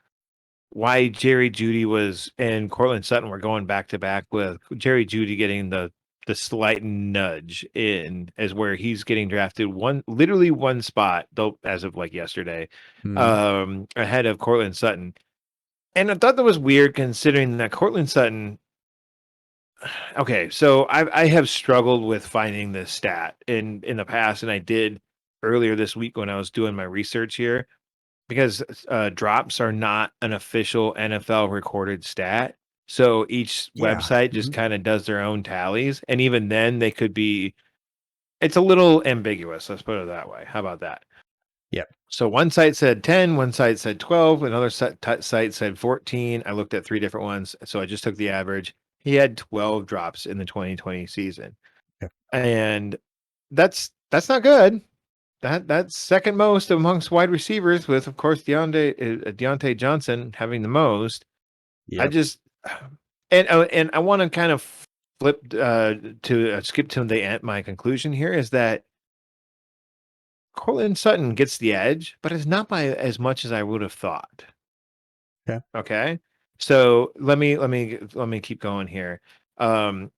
why Jerry Jeudy and Cortland Sutton were going back to back, with Jerry Jeudy getting the slight nudge in as where he's getting drafted literally one spot, though, as of like yesterday, ahead of Cortland Sutton. And I thought that was weird considering that Cortland Sutton. Okay, so I have struggled with finding this stat in the past, and I did earlier this week when I was doing my research here, because drops are not an official NFL recorded stat. So each website just kind of does their own tallies. And even then they could be, it's a little ambiguous. Let's put it that way. How about that? Yep. So one site said 10, one site said 12, another site said 14. I looked at 3 different ones. So I just took the average. He had 12 drops in the 2020 season. Yep. And that's not good. That's second most amongst wide receivers, with, of course, Deontay Johnson having the most. Yep. And I want to kind of flip skip to my conclusion here is that Cortland Sutton gets the edge, but it's not by as much as I would have thought. Yeah. Okay. So let me keep going here. I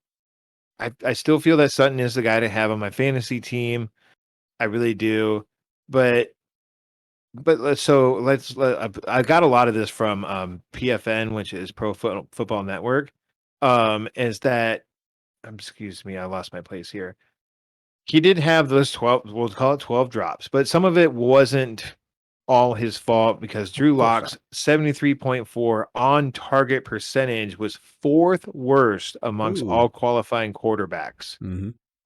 still feel that Sutton is the guy to have on my fantasy team. I really do. But I got a lot of this from PFN, which is Football Network. Is that excuse me, I lost my place here. He did have those 12, we'll call it 12 drops, but some of it wasn't all his fault because Drew Lock's 73.4 on target percentage was fourth worst amongst all qualifying quarterbacks.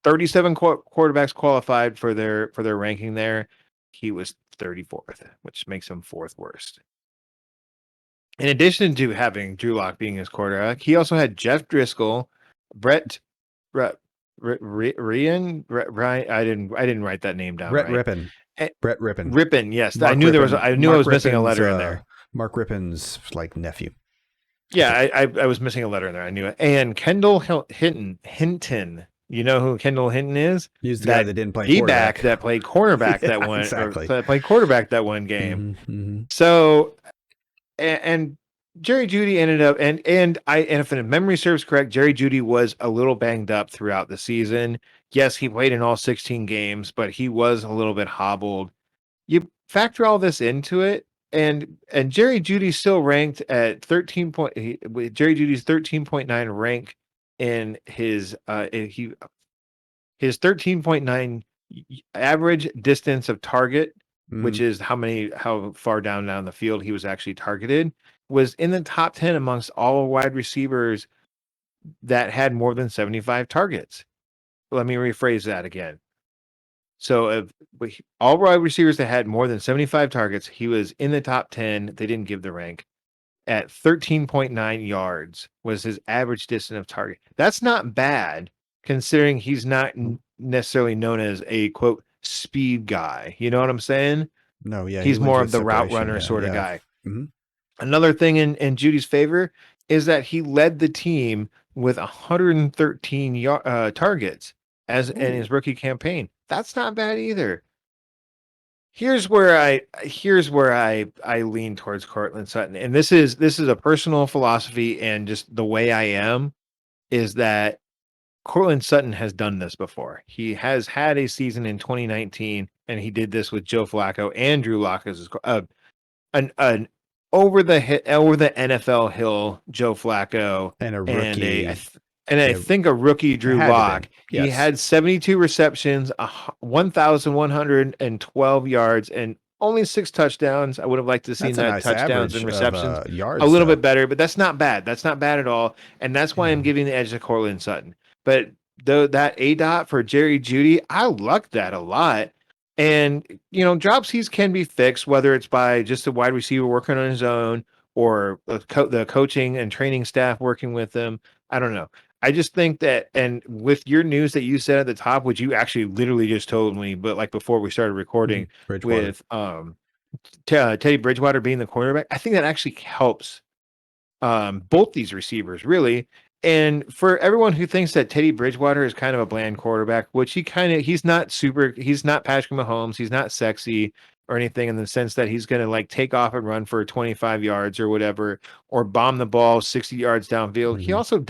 37 quarterbacks qualified for their ranking there. He was 34th, which makes him fourth worst. In addition to having Drew Lock being his quarterback, he also had Jeff Driscoll, Ryan. I didn't write that name down. Brett Rippon. Brett Rippon. Rippon, yes. Mark I knew Rippon. I was missing a letter in there. Mark Rippon's like nephew. Yeah, I was missing a letter in there. I knew it. And Kendall Hinton. You know who Kendall Hinton is? He's the guy that didn't play quarterback. That played cornerback that one. Exactly. That played quarterback that one game. Mm-hmm. So, and Jerry Jeudy ended up, and if memory serves correct, Jerry Jeudy was a little banged up throughout the season. Yes, he played in all 16 games, but he was a little bit hobbled. You factor all this into it, and Jerry Jeudy still ranked at 13 point. Jerry Jeudy's 13.9 rank in his 13.9 average distance of target, which is how far down the field he was actually targeted, was in the top 10 amongst all wide receivers that had more than 75 targets. Let me rephrase that again. So all wide receivers that had more than 75 targets, he was in the top 10. They didn't give the rank. At 13.9 yards was his average distance of target. That's not bad considering he's not necessarily known as a, quote, speed guy. You know what I'm saying? No, yeah. He's more of the route runner sort of guy. Mm-hmm. Another thing in Judy's favor is that he led the team with 113 targets in his rookie campaign. That's not bad either. Here's where I lean towards Cortland Sutton, and this is a personal philosophy and just the way I am, is that Cortland Sutton has done this before. He has had a season in 2019, and he did this with Joe Flacco and Drew Lock as an over the NFL hill Joe Flacco and a rookie. I think a rookie Drew Lock. Yes. He had 72 receptions, 1,112 yards, and only 6 touchdowns. I would have liked to see that nice touchdowns and receptions yards, a little bit better, but that's not bad. That's not bad at all, and that's why I'm giving the edge to Cortland Sutton. But that ADOT for Jerry Jeudy, I like that a lot. And, dropsies can be fixed, whether it's by just a wide receiver working on his own or the coaching and training staff working with them. I don't know. I just think that, and with your news that you said at the top, which you actually literally just told me, but like before we started recording with Teddy Bridgewater being the quarterback, I think that actually helps both these receivers, really. And for everyone who thinks that Teddy Bridgewater is kind of a bland quarterback, which he's not Patrick Mahomes, he's not sexy or anything in the sense that he's going to like take off and run for 25 yards or whatever, or bomb the ball 60 yards downfield. He also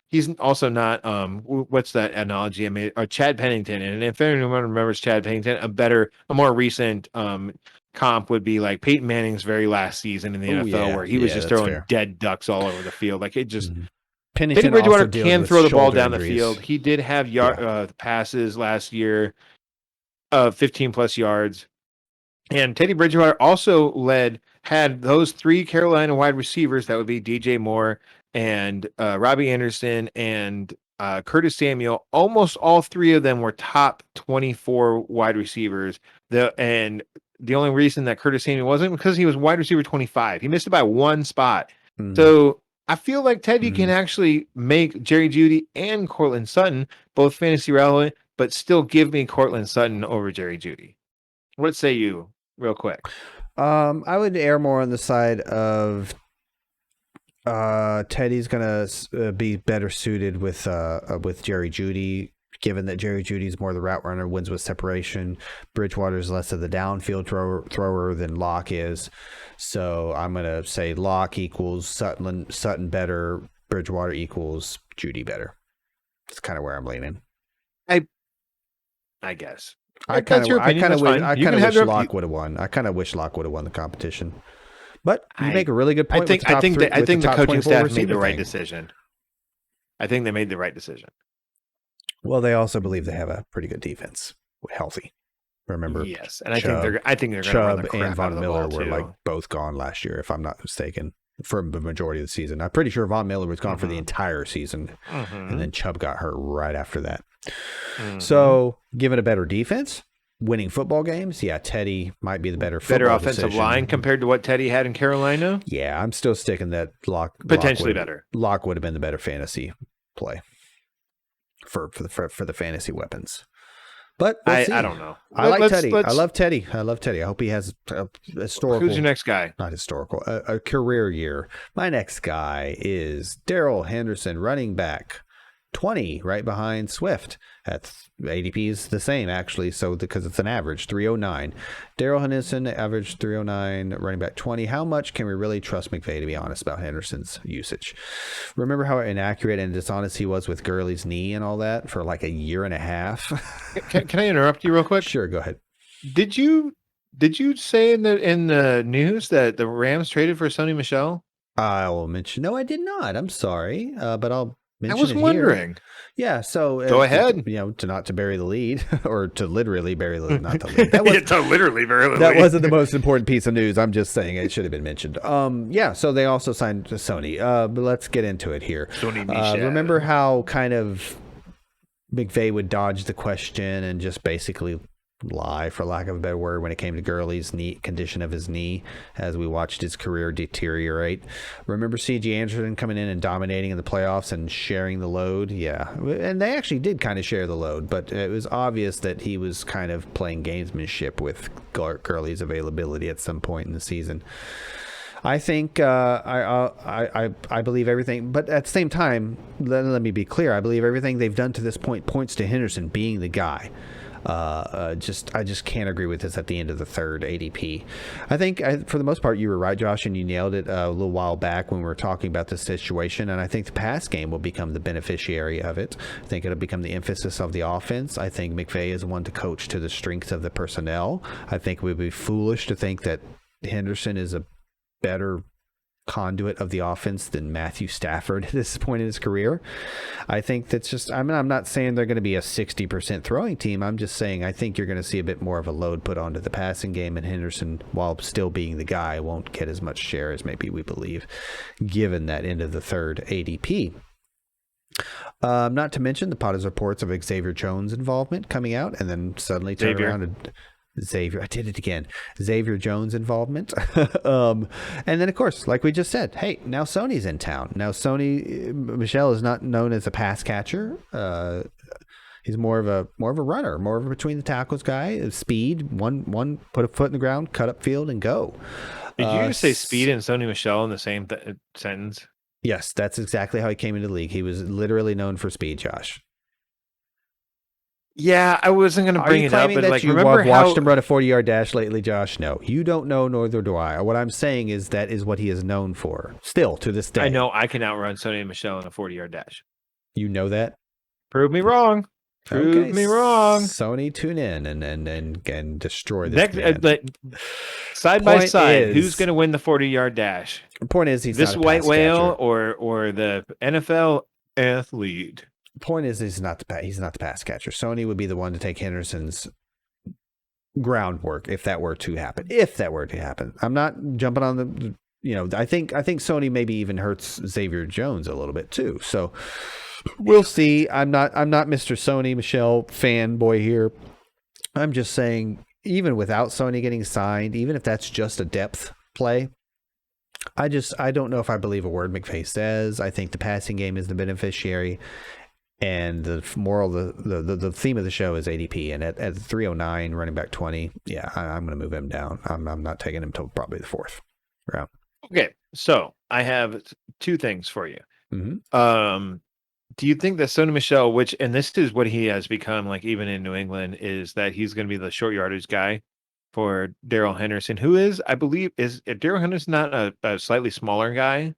he's also not, what's that analogy I made? Or Chad Pennington. And if anyone remembers Chad Pennington, a more recent comp would be like Peyton Manning's very last season in the NFL, where he was just throwing dead ducks all over the field. Like it just, Teddy Bridgewater can throw the ball down the field. He did have passes last year of 15 plus yards. And Teddy Bridgewater also had those 3 Carolina wide receivers. That would be DJ Moore and Robbie Anderson and Curtis Samuel. Almost all 3 of them were top 24 wide receivers. And the only reason that Curtis Samuel wasn't because he was wide receiver 25. He missed it by 1 spot. So I feel like Teddy can actually make Jerry Jeudy and Cortland Sutton both fantasy relevant, but still give me Cortland Sutton over Jerry Jeudy. What say you, real quick? I would err more on the side of Teddy's gonna be better suited with Jerry Jeudy. given that Jerry Jeudy's more the route runner, wins with separation. Bridgewater's less of the downfield thrower than Locke is. So I'm going to say Locke equals Sutton better, Bridgewater equals Jeudy better. That's kind of where I'm leaning. I guess. I kind of wish Locke would have won. I kind of wish Locke would have won the competition. But you make a really good point. I think the coaching staff made the right decision. I think they made the right decision. Well, they also believe they have a pretty good defense, healthy. Remember? Yes, and I think they're going to run the crap and Von out of the Miller ball were too. like both gone last year, if I'm not mistaken, for the majority of the season. I'm pretty sure Von Miller was gone for the entire season, and then Chubb got hurt right after that. So, given a better defense, winning football games, yeah, Teddy might be the better offensive line compared to what Teddy had in Carolina. Yeah, I'm still sticking that Locke better. Locke would have been the better fantasy play for the fantasy weapons. But I don't know. I like Teddy. I love Teddy. I hope he has a historical. Who's your next guy? Not historical. A career year. My next guy is Daryl Henderson, running back. 20, right behind Swift. At ADP is the same, actually, so because it's an average, 309. Daryl Henderson, average 309, running back 20. How much can we really trust McVay, to be honest, about Henderson's usage? Remember how inaccurate and dishonest he was with Gurley's knee and all that for like a year and a half? Can I interrupt you real quick? Sure, go ahead. Did you say in the news that the Rams traded for Sony Michel? I will mention. No, I did not. I'm sorry, but I'll mention I was wondering. Here. Yeah, so go ahead. To bury the lead, or to literally bury the lead, not the lead. That was to literally bury the lead. That wasn't the most important piece of news. I'm just saying it should have been mentioned. Yeah, so they also signed Sony. But let's get into it here. Sony Michel. Remember how kind of McVay would dodge the question and just basically lie, for lack of a better word, when it came to Gurley's condition of his knee as we watched his career deteriorate. Remember C.J. Anderson coming in and dominating in the playoffs and sharing the load? Yeah, and they actually did kind of share the load, but it was obvious that he was kind of playing gamesmanship with Gurley's availability at some point in the season. I think I believe everything, but at the same time, let me be clear. I believe everything they've done to this point points to Henderson being the guy. I just can't agree with this at the end of the third ADP. I think for the most part you were right, Josh, and you nailed it a little while back when we were talking about this situation. And I think the pass game will become the beneficiary of it. I think it'll become the emphasis of the offense. I think McVay is one to coach to the strengths of the personnel. I think we'd be foolish to think that Henderson is a better conduit of the offense than Matthew Stafford at this point in his career. I think that's just, I'm not saying they're going to be a 60% throwing team. I'm just saying I think you're going to see a bit more of a load put onto the passing game, and Henderson, while still being the guy, won't get as much share as maybe we believe, given that end of the third ADP. Not to mention the Potter's reports of Xavier Jones' involvement coming out, and then suddenly turn around and Xavier, I did it again. Xavier Jones' involvement. And then, of course, like we just said, hey, now Sony's in town. Now Sony Michel is not known as a pass catcher. He's more of a runner, more of a between the tackles guy. Speed, one put a foot in the ground, cut up field, and go. Did you say speed and Sony Michel in the same sentence? Yes, that's exactly how he came into the league. He was literally known for speed, Josh. Yeah, I wasn't going to bring it up, but that like, you remember watched him run a 40-yard dash lately, Josh? No, you don't know, nor do I. What I'm saying is that is what he is known for, still to this day. I know I can outrun Sony Michel in a 40-yard dash. You know that? Prove me wrong. Prove me wrong. Sony, tune in and destroy this man. Side by side, who's going to win the 40-yard dash? The point is, he's this not a white pass whale catcher. or the NFL athlete. Point is, he's not the pass catcher. Sony would be the one to take Henderson's groundwork if that were to happen. I'm not jumping on the. I think Sony maybe even hurts Xavier Jones a little bit too. So we'll see. I'm not Mr. Sony Michel fanboy here. I'm just saying, even without Sony getting signed, even if that's just a depth play, I don't know if I believe a word McVay says. I think the passing game is the beneficiary. And the moral, the theme of the show is ADP, and at 309, running back 20, yeah, I'm going to move him down. I'm not taking him till probably the fourth round. Okay, so I have two things for you. Mm-hmm. Do you think that Sony Michel, and this is what he has become, like even in New England, is that he's going to be the short yardage guy for Daryl Henderson, who is, I believe, is Daryl Henderson not a slightly smaller guy?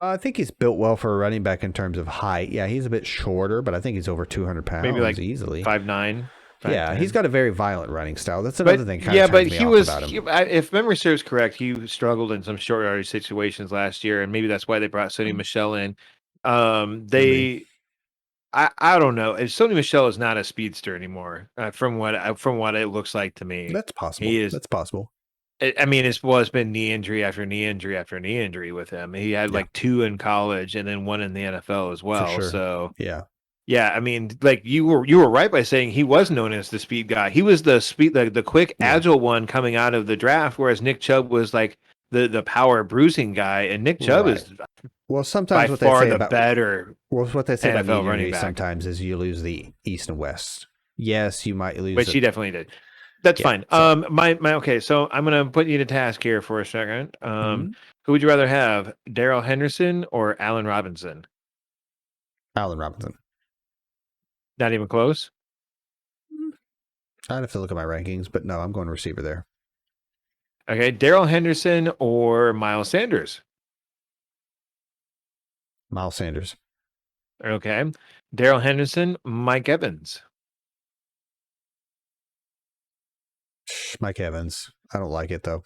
I think he's built well for a running back in terms of height. Yeah, he's a bit shorter, but I think he's over 200 Maybe pounds like easily. 5'9", Yeah, 5'10". he's got a very violent running style. That's But another thing kind yeah, of but turns me off about him. if memory serves correct, he struggled in some short yardage situations last year, and maybe that's why they brought Sony Michel in. I don't know. If Sony Michel is not a speedster anymore, from what it looks like to me. That's possible. He is. That's possible. I mean, it's been knee injury after knee injury after knee injury with him. He had like 2 in college and then 1 in the NFL as well. For sure. So yeah, I mean, like you were right by saying he was known as the speed guy. He was the quick, agile one coming out of the draft, whereas Nick Chubb was like the power bruising guy, and Nick Chubb is sometimes by what far they say the about better. Well, what they say NFL about running running back. Sometimes is you lose the East and West. Yes, you might lose. Which he definitely did. That's fine. So. Okay. So I'm gonna put you to task here for a second. Who would you rather have, Daryl Henderson or Allen Robinson? Allen Robinson. Not even close. I'd have to look at my rankings, but no, I'm going receiver there. Okay, Daryl Henderson or Miles Sanders? Miles Sanders. Okay, Daryl Henderson, Mike Evans. Mike Evans. I don't like it though.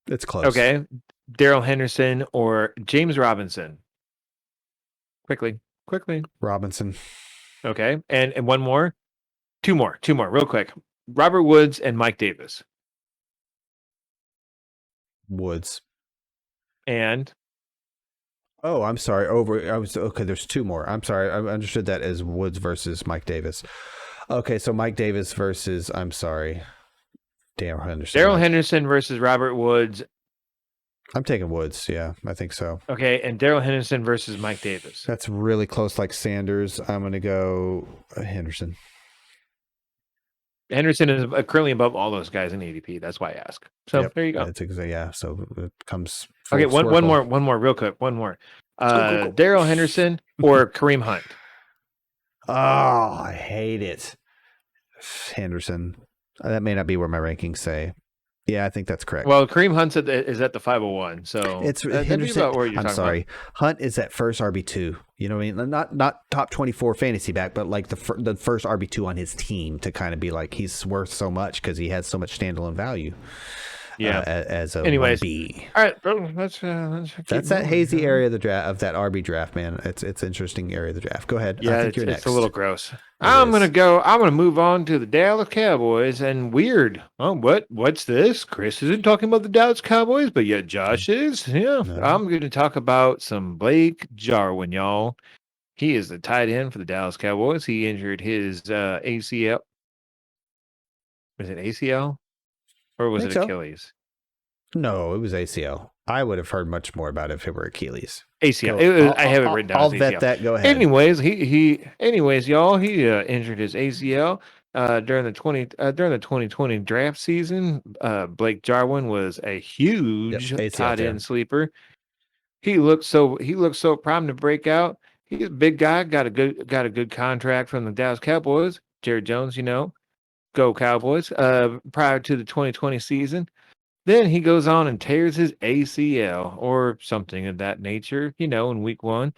It's close. Okay, Daryl Henderson or James Robinson? Quickly. Robinson. Okay, and one more, two more, real quick. Robert Woods and Mike Davis. Woods. And I'm sorry. There's 2 more. I'm sorry. I understood that as Woods versus Mike Davis. Okay, so Mike Davis versus Daryl Henderson. Daryl Henderson versus Robert Woods. I'm taking Woods. Yeah, I think so. Okay, and Daryl Henderson versus Mike Davis. That's really close, like Sanders. I'm going to go Henderson. Henderson is currently above all those guys in ADP. That's why I ask. So there you go. So it comes. Okay, one more, real quick. One more. Daryl Henderson or Kareem Hunt? Oh, I hate it. Henderson. That may not be where my rankings say. Yeah, I think that's correct. Well, Kareem Hunt is at the 501, so it's Henderson. About where you're I'm sorry, about. Hunt is at first RB2. You know what I mean? Not top 24 fantasy back, but like the first RB2 on his team to kind of be like he's worth so much because he has so much standalone value. Yeah. As a anyways, 1B. All right, let's that's that hazy area of the draft of that RB draft, man. It's interesting area of the draft. Go ahead. Yeah, I think you're next. It's a little gross. I'm gonna move on to the Dallas Cowboys, and weird. Oh, what's this? Chris isn't talking about the Dallas Cowboys, but yet Josh is. Yeah, no. I'm gonna talk about some Blake Jarwin, y'all. He is the tight end for the Dallas Cowboys. He injured his ACL. Was it ACL? Or was it Achilles? No, it was ACL. I would have heard much more about it if it were Achilles. ACL. I have it written down. I'll vet that. Go ahead. Anyways, y'all, he injured his ACL during the 2020 draft season. Blake Jarwin was a huge tight end sleeper. He looked so primed to break out. He's a big guy. Got a good contract from the Dallas Cowboys. Jared Jones, go Cowboys. Prior to the 2020 season, then he goes on and tears his ACL or something of that nature. In week 1.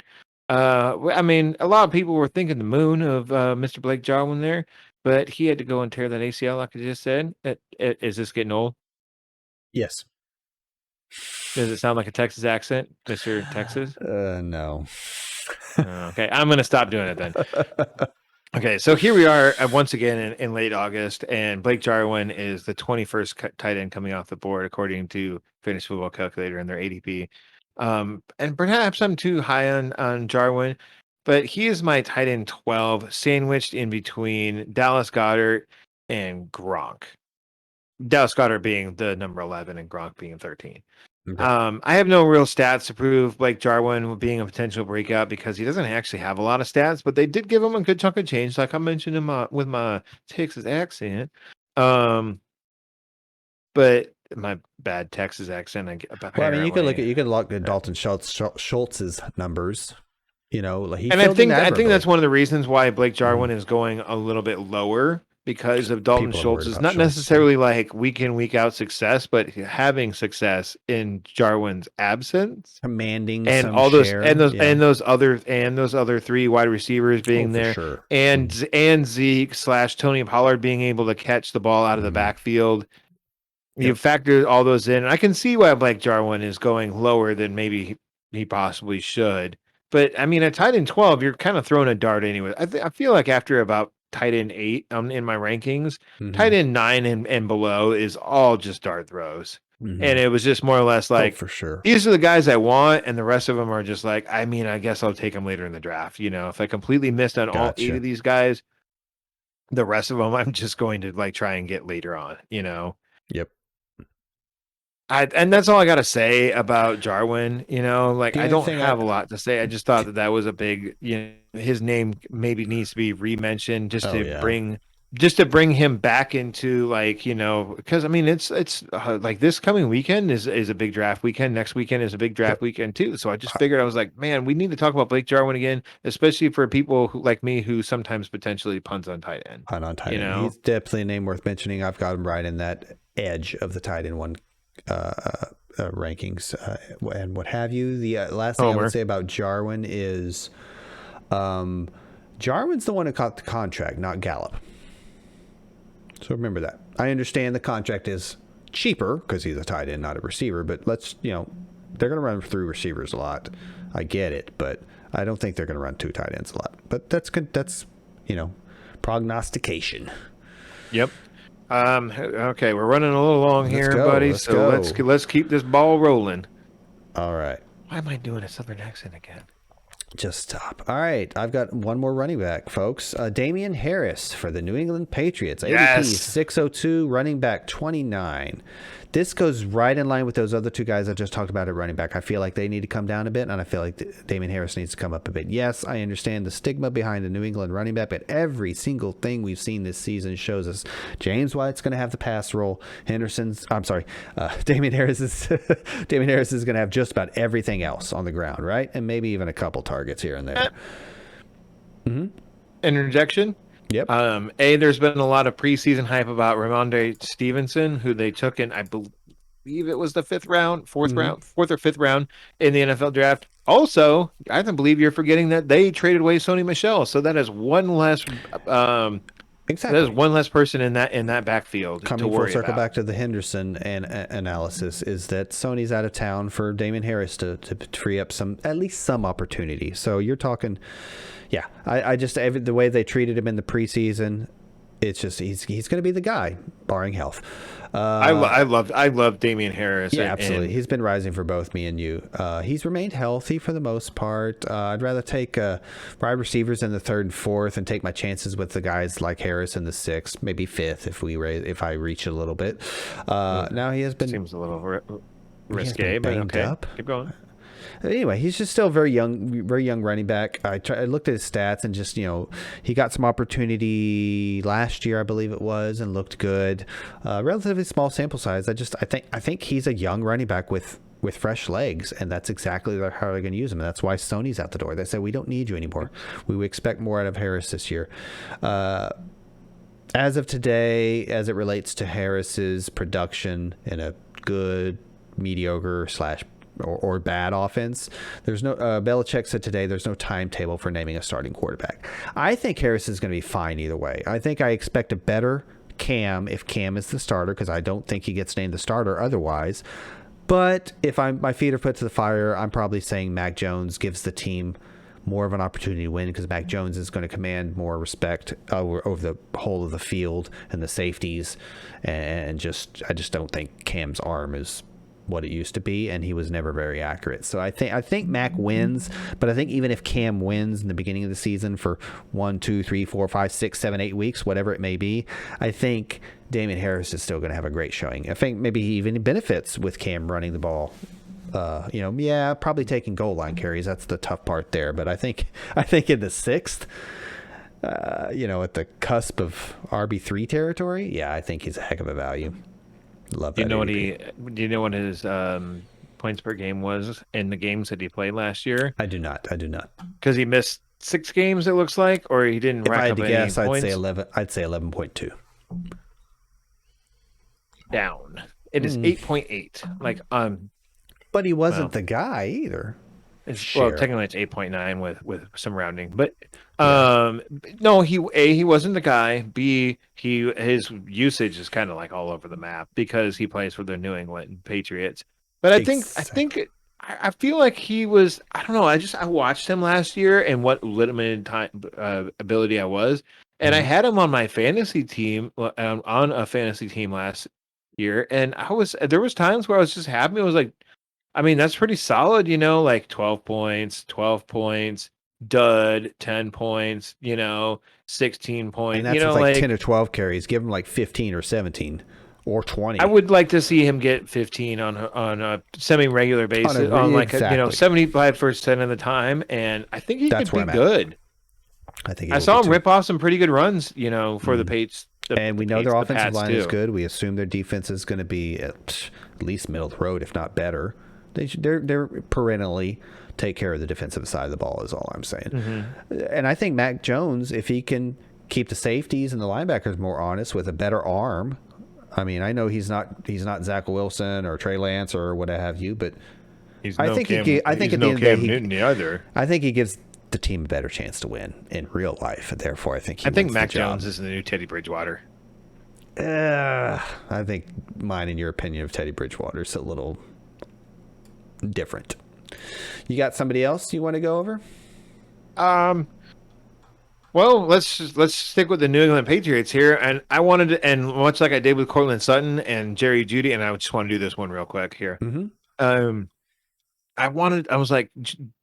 I mean, a lot of people were thinking the moon of Mr. Blake Jarwin there, but he had to go and tear that ACL, like I just said. Is this getting old? Yes. Does it sound like a Texas accent, Mr. Texas? No. Okay, I'm going to stop doing it then. Okay, so here we are once again in late August, and Blake Jarwin is the 21st tight end coming off the board, according to Fantasy Football Calculator and their ADP. And perhaps I'm too high on Jarwin, but he is my tight end 12, sandwiched in between Dallas Goedert and Gronk. Dallas Goedert being the number 11 and Gronk being 13. Okay. I have no real stats to prove Blake Jarwin being a potential breakout because he doesn't actually have a lot of stats, but they did give him a good chunk of change, like I mentioned with my Texas accent. But my bad Texas accent. You could look at Dalton Schultz's numbers. You know, he And filled in I think admirably. that's one of the reasons why Blake Jarwin is going a little bit lower, because of Dalton People are Schultz. worried Is about not Schultz. necessarily like week in, week out success, but having success in Jarwin's absence, Commanding and some all those share. and those other three wide receivers being for there, sure. and Zeke / Tony Pollard being able to catch the ball out of the backfield. You factor all those in, and I can see why Blake Jarwin is going lower than maybe he possibly should. But I mean, at tight end 12, you're kind of throwing a dart anyway. I feel like after about tight end 8 in my rankings, tight end 9 and below is all just dart throws. And it was just more or less like, for sure, these are the guys I want, and the rest of them are just like, I mean, I guess I'll take them later in the draft. You know, if I completely missed on all 8 of these guys, the rest of them I'm just going to like try and get later on. You know. Yep. And that's all I got to say about Jarwin. You know, like I don't have a lot to say. I just thought that was a big, you know, his name maybe needs to be re-mentioned just to bring him back into, like, you know, because I mean it's like this coming weekend is a big draft weekend. Next weekend is a big draft weekend too. So I just figured, I was like, man, we need to talk about Blake Jarwin again, especially for people who, like me, who sometimes potentially punts on tight end. You know? He's definitely a name worth mentioning. I've got him right in that edge of the tight end one rankings and what have you. The last thing I would say about Jarwin is Jarwin's the one who caught the contract, not Gallup. So remember that. I understand the contract is cheaper because he's a tight end, not a receiver, but they're going to run through receivers a lot. I get it, but I don't think they're going to run 2 tight ends a lot. But that's good. That's, prognostication. Yep. Okay, we're running a little long here, buddy. Let's keep this ball rolling. All right. Why am I doing a Southern accent again? Just stop. All right, I've got one more running back, folks. Damian Harris for the New England Patriots. ADP 602, running back 29. This goes right in line with those other 2 guys I just talked about at running back. I feel like they need to come down a bit, and I feel like Damian Harris needs to come up a bit. Yes, I understand the stigma behind the New England running back, but every single thing we've seen this season shows us James White's going to have the pass role. Damian Harris is going to have just about everything else on the ground, right? And maybe even a couple targets here and there. Interjection. Yep. There's been a lot of preseason hype about Ramondre Stevenson, who they took in, I believe it was the 4th or 5th round in the NFL draft. Also, I believe you're forgetting that they traded away Sony Michel, so that is one less. Exactly. There's one less person in that backfield. Coming full circle back to the Henderson analysis is that Sony's out of town for Damian Harris to free up at least some opportunity. So you're talking. Yeah, I just the way they treated him in the preseason, it's just he's going to be the guy, barring health. I love Damian Harris. Yeah, absolutely. He's been rising for both me and you. He's remained healthy for the most part. I'd rather take wide receivers in the 3rd and 4th and take my chances with the guys like Harris in the 6th, maybe 5th if I reach a little bit. Now he has been seems a little risque, but okay. Up. Keep going. Anyway, he's just still very young running back. I looked at his stats and just, he got some opportunity last year, I believe it was, and looked good. Relatively small sample size. I think he's a young running back with fresh legs, and that's exactly how they're going to use him. And that's why Sony's out the door. They said, we don't need you anymore. We expect more out of Harris this year. As of today, as it relates to Harris's production in a good, mediocre / or bad offense, there's no Belichick said today there's no timetable for naming a starting quarterback. I think Harris is going to be fine either way. I expect a better Cam if Cam is the starter, because I don't think he gets named the starter otherwise. But if my feet are put to the fire, I'm probably saying Mac Jones gives the team more of an opportunity to win, because Mac Jones is going to command more respect over the whole of the field and the safeties, and I just don't think Cam's arm is what it used to be, and he was never very accurate. So I think Mac wins, but I think even if Cam wins in the beginning of the season for 1, 2, 3, 4, 5, 6, 7, 8 weeks, whatever it may be, I think Damian Harris is still going to have a great showing. I think maybe he even benefits with Cam running the ball. Probably taking goal line carries. That's the tough part there. But I think in the 6th, at the cusp of RB3 territory, I think he's a heck of a value. Love that. Do you know what his points per game was in the games that he played last year? I do not. Because he missed 6 games, it looks like, or he didn't If rack I had up to any guess, points. I'd say 11.2. Down. It is 8.8. Like But he wasn't the guy either. Well, technically it's 8.9 with some rounding, but no, he wasn't the guy. B, his usage is kind of like all over the map because he plays for the New England Patriots. But I feel like he was. I don't know. I watched him last year and what limited time ability I was, and I had him on my fantasy team on a fantasy team last year, and there was times where I was just happy. I was like, I mean, that's pretty solid, like 12 points, dud, 10 points, 16 points. And that's with like 10 or 12 carries. Give him like 15 or 17 or 20. I would like to see him get 15 on a semi-regular basis, on like 75% of the time, and I think he could be good. I saw him rip off some pretty good runs, for the Patriots. And we know their offensive line is good. We assume their defense is going to be at least middle of the road, if not better. They're perennially take care of the defensive side of the ball is all I'm saying. And I think Mac Jones, if he can keep the safeties and the linebackers more honest with a better arm. I mean, I know he's not Zach Wilson or Trey Lance or what have you, but I think at the end of the day, I think he gives the team a better chance to win in real life. Therefore, I think Mac Jones is the new Teddy Bridgewater. I think mine and your opinion of Teddy Bridgewater is a little different. You got somebody else you want to go over? Well, let's stick with the New England Patriots here, and I wanted to, and much like I did with Cortland Sutton and Jerry Jeudy, and I just want to do this one real quick here. I was like,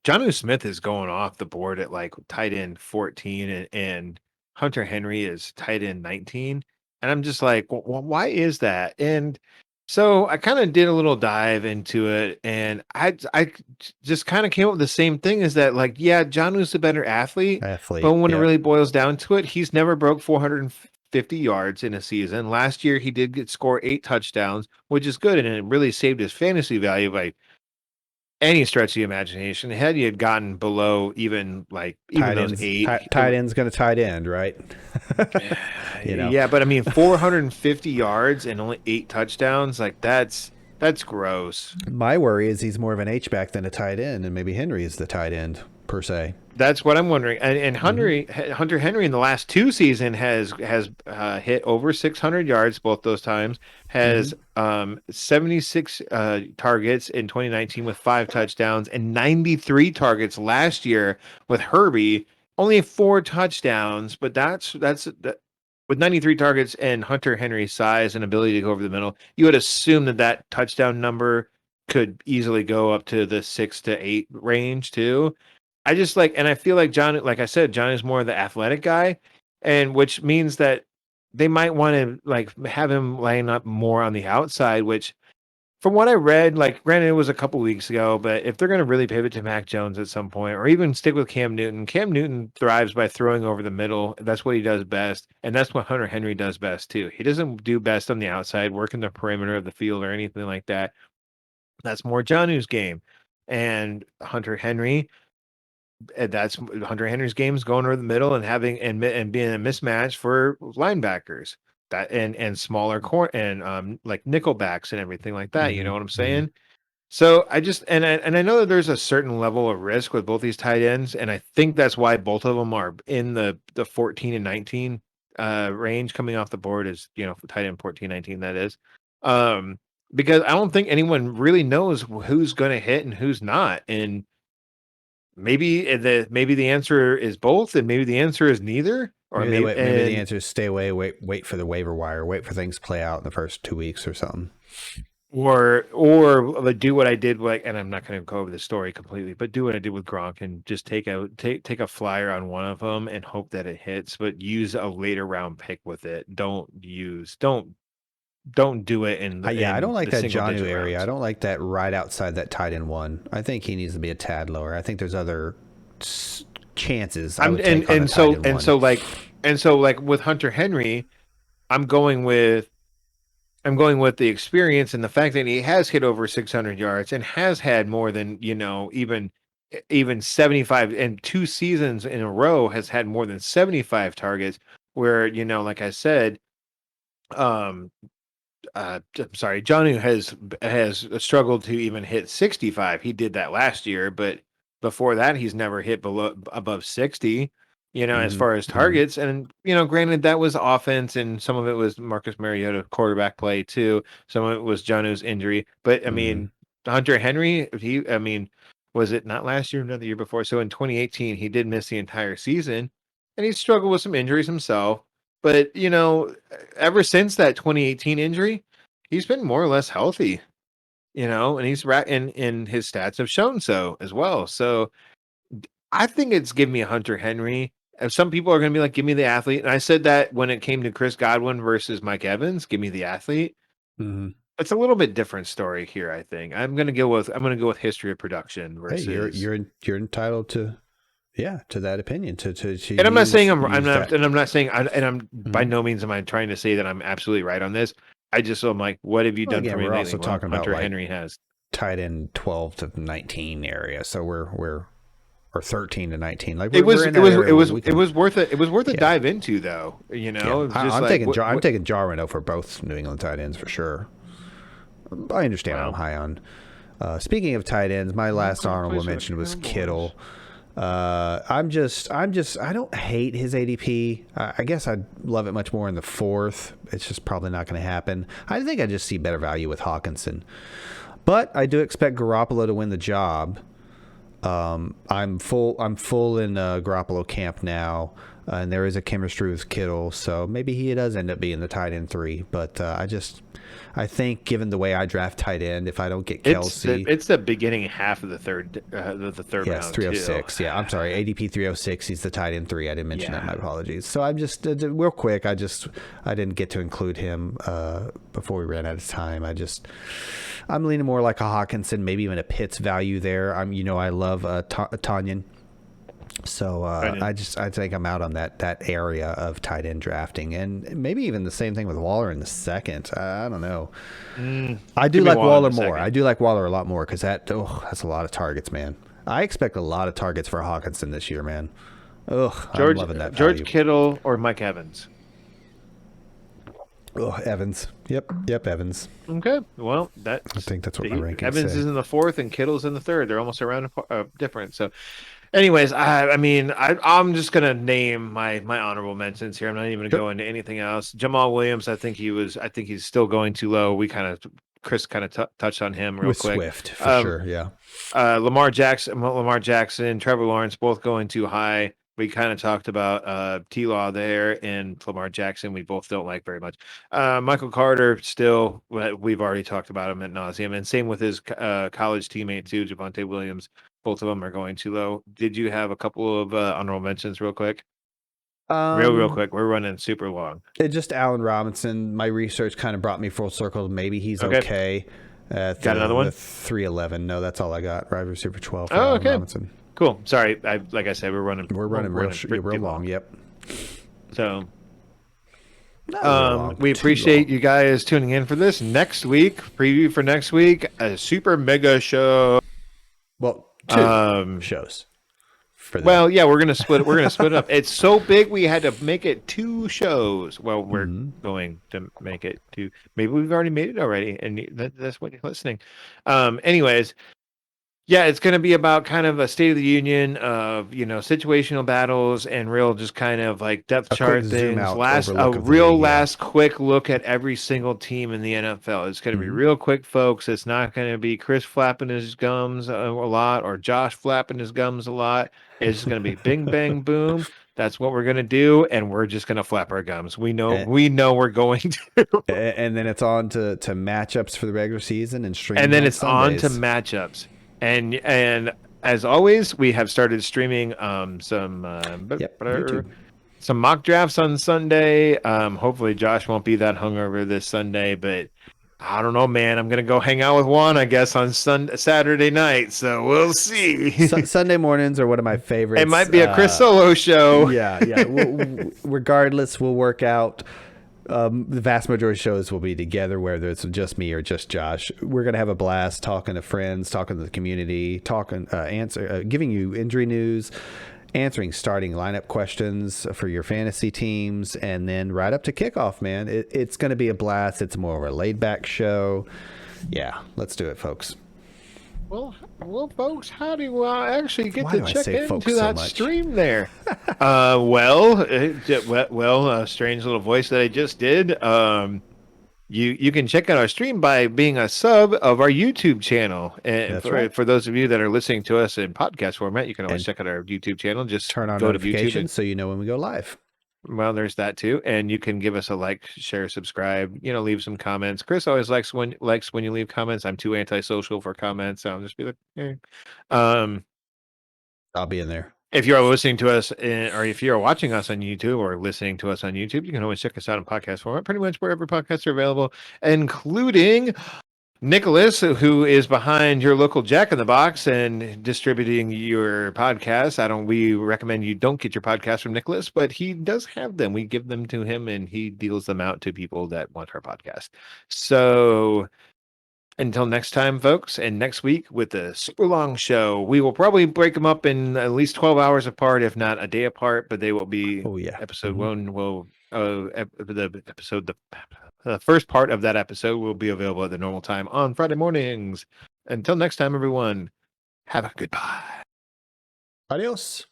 Jonnu Smith is going off the board at like tight end 14, and Hunter Henry is tight end 19, and I'm just like, well, why is that? And so I kind of did a little dive into it, and I just kind of came up with the same thing, is that like, yeah, Jonnu's the better athlete, but when it really boils down to it, he's never broke 450 yards in a season. Last year, he did score 8 touchdowns, which is good, and it really saved his fantasy value by any stretch of the imagination. Had he had gotten below even those 8, tight end's going to tight end, right? Yeah, but I mean, 450 yards and only 8 touchdowns, like that's gross. My worry is he's more of an H-back than a tight end, and maybe Henry is the tight end per se. That's what I'm wondering. And Hunter Henry in the last 2 seasons has hit over 600 yards both those times. Has 76 targets in 2019 with 5 touchdowns, and 93 targets last year with Herbie, only 4 touchdowns. But that's with 93 targets and Hunter Henry's size and ability to go over the middle, you would assume that touchdown number could easily go up to the 6 to 8 range too. I just and I feel like John, like I said, John is more of the athletic guy, and which means that they might want to have him line up more on the outside, which from what I read, granted it was a couple weeks ago, but if they're going to really pivot to Mac Jones at some point, or even stick with Cam Newton thrives by throwing over the middle. That's what he does best. And that's what Hunter Henry does best too. He doesn't do best on the outside, working the perimeter of the field or anything like that. That's more Jonnu's game. And Hunter Henry's game is going over the middle and having and being a mismatch for linebackers that and smaller and like nickelbacks and everything like that. You know what I'm saying? So I just and I know that there's a certain level of risk with both these tight ends, and I think that's why both of them are in the 14 and 19 range coming off the board, is tight end 14, 19, that is. Because I don't think anyone really knows who's going to hit and who's not, and maybe the answer is both, and maybe the answer is neither, or maybe the answer is stay away, wait for the waiver wire, wait for things to play out in the first 2 weeks or something, or do what I did, and I'm not going to go over the story completely, but do what I did with Gronk and just take a flyer on one of them and hope that it hits, but use a later round pick with it. Don't do it in the I don't like that Jonnu area. rounds. I don't like that right outside that tight end one. I think he needs to be a tad lower. I think there's other chances. So with Hunter Henry, I'm going with I'm going with the experience and the fact that he has hit over 600 yards and has had more than, even 75 and 2 seasons in a row has had more than 75 targets where, like I said, I'm sorry, Jonnu has struggled to even hit 65. He did that last year, but before that, he's never hit above 60. As far as targets, and granted that was offense, and some of it was Marcus Mariota quarterback play too. Some of it was Jonnu's injury, but I mean, Hunter Henry, was it not last year, or the year before? So in 2018, he did miss the entire season, and he struggled with some injuries himself. But ever since that 2018 injury, he's been more or less healthy, and he's and his stats have shown so as well. So I think it's give me a Hunter Henry. Some people are going to be like, give me the athlete. And I said that when it came to Chris Godwin versus Mike Evans, give me the athlete. It's a little bit different story here. I think I'm going to go with history of production versus. Hey, you're entitled to that opinion. And I'm not saying I'm not saying I'm by no means am I trying to say that I'm absolutely right on this. I just am like, what have you done for me? We're also talking about Hunter Henry has tight end 12 to 19 area, so we're or 13 to 19. Like it was worth a dive into though. I'm taking Jarwin over both New England tight ends for sure. I understand. Wow. I'm high on. Speaking of tight ends, my last honorable mention was Kittle. I don't hate his ADP. I guess I'd love it much more in the 4th. It's just probably not going to happen. I think I just see better value with Hawkinson, but I do expect Garoppolo to win the job. I'm full in Garoppolo camp now, and there is a chemistry with Kittle, so maybe he does end up being the tight end 3. But I think given the way I draft tight end, if I don't get Kelsey, it's the beginning half of the third round. Yes, 306. Yeah, I'm sorry, ADP 306. He's the tight end 3. I didn't mention that. My apologies. So I'm just real quick. I didn't get to include him before we ran out of time. I'm leaning more like a Hawkinson, maybe even a Pitts value there. I love Tanyan. So I think I'm out on that area of tight end drafting, and maybe even the same thing with Waller in the 2nd. I don't know. I do like Waller more. I do like Waller a lot more because that's a lot of targets, man. I expect a lot of targets for Hawkinson this year, man. I'm loving that value. George Kittle or Mike Evans. Evans. Yep, Evans. Okay, well, I think that's what my rankings Evans say. is in the 4th and Kittle's in the 3rd. They're almost around different. So, anyways, I'm just gonna name my honorable mentions here. I'm not even gonna go into anything else. Jamal Williams, I think he's still going too low. Chris kind of touched on him real quick. Swift for sure, yeah. Lamar Jackson, Trevor Lawrence, both going too high. We kind of talked about T-Law there, and Lamar Jackson we both don't like very much. Michael Carter, still, we've already talked about him ad nauseum, and same with his college teammate too, Javonte Williams. Both of them are going too low. Did you have a couple of honorable mentions real quick? Real quick. We're running super long. Just Allen Robinson. My research kind of brought me full circle. Maybe he's okay. Got another one? 311. No, that's all I got. Wide receiver 12 for Allen Robinson. Cool. Sorry. Like I said, we're running real long. Yep. So we appreciate you guys tuning in for this. Next week, preview for next week, a super mega show. Well, 2 shows. Well, yeah, we're gonna split it up. It's so big we had to make it 2 shows. Well, we're going to make it 2. Maybe we've already made it already, and that's what you're listening. Anyways. Yeah, it's going to be about kind of a state of the union of, situational battles and real just kind of like depth chart things. Last quick look at every single team in the NFL. It's going to be real quick, folks. It's not going to be Chris flapping his gums a lot or Josh flapping his gums a lot. It's just going to be bing, bang, boom. That's what we're going to do, and we're just going to flap our gums. We know we're going to. And then it's on to matchups for the regular season and streaming. And then it's on to matchups. And as always, we have started streaming some mock drafts on Sunday. Hopefully Josh won't be that hungover this Sunday, but I don't know, man. I'm gonna go hang out with Juan, I guess, on Saturday night. So we'll see. Sunday mornings are one of my favorites. It might be a Chris Solo show. Yeah. Regardless, we'll work out The vast majority of shows will be together, whether it's just me or just Josh. We're going to have a blast talking to friends, talking to the community, giving you injury news, answering starting lineup questions for your fantasy teams, and then right up to kickoff, man. It's going to be a blast. It's more of a laid-back show. Yeah, let's do it, folks. Well, folks, how do you actually get to check into that stream there? Strange little voice that I just did. You can check out our stream by being a sub of our YouTube channel. And for those of you that are listening to us in podcast format, you can always check out our YouTube channel. Just turn on notifications so you know when we go live. Well, there's that too, and you can give us a like, share, subscribe. Leave some comments. Chris always likes when you leave comments. I'm too antisocial for comments, so I'll just be like, hey. I'll be in there. If you're listening to us, or if you're watching us on YouTube or listening to us on YouTube, you can always check us out in podcast format, pretty much wherever podcasts are available, including Nicholas, who is behind your local Jack in the Box and distributing your podcasts. We recommend you don't get your podcast from Nicholas, but he does have them. We give them to him and he deals them out to people that want our podcast. So until next time, folks, and next week with the super long show, we will probably break them up in at least 12 hours apart, if not a day apart, but they will be episode one will the first part of that episode will be available at the normal time on Friday mornings. Until next time, everyone, have a goodbye. Adios.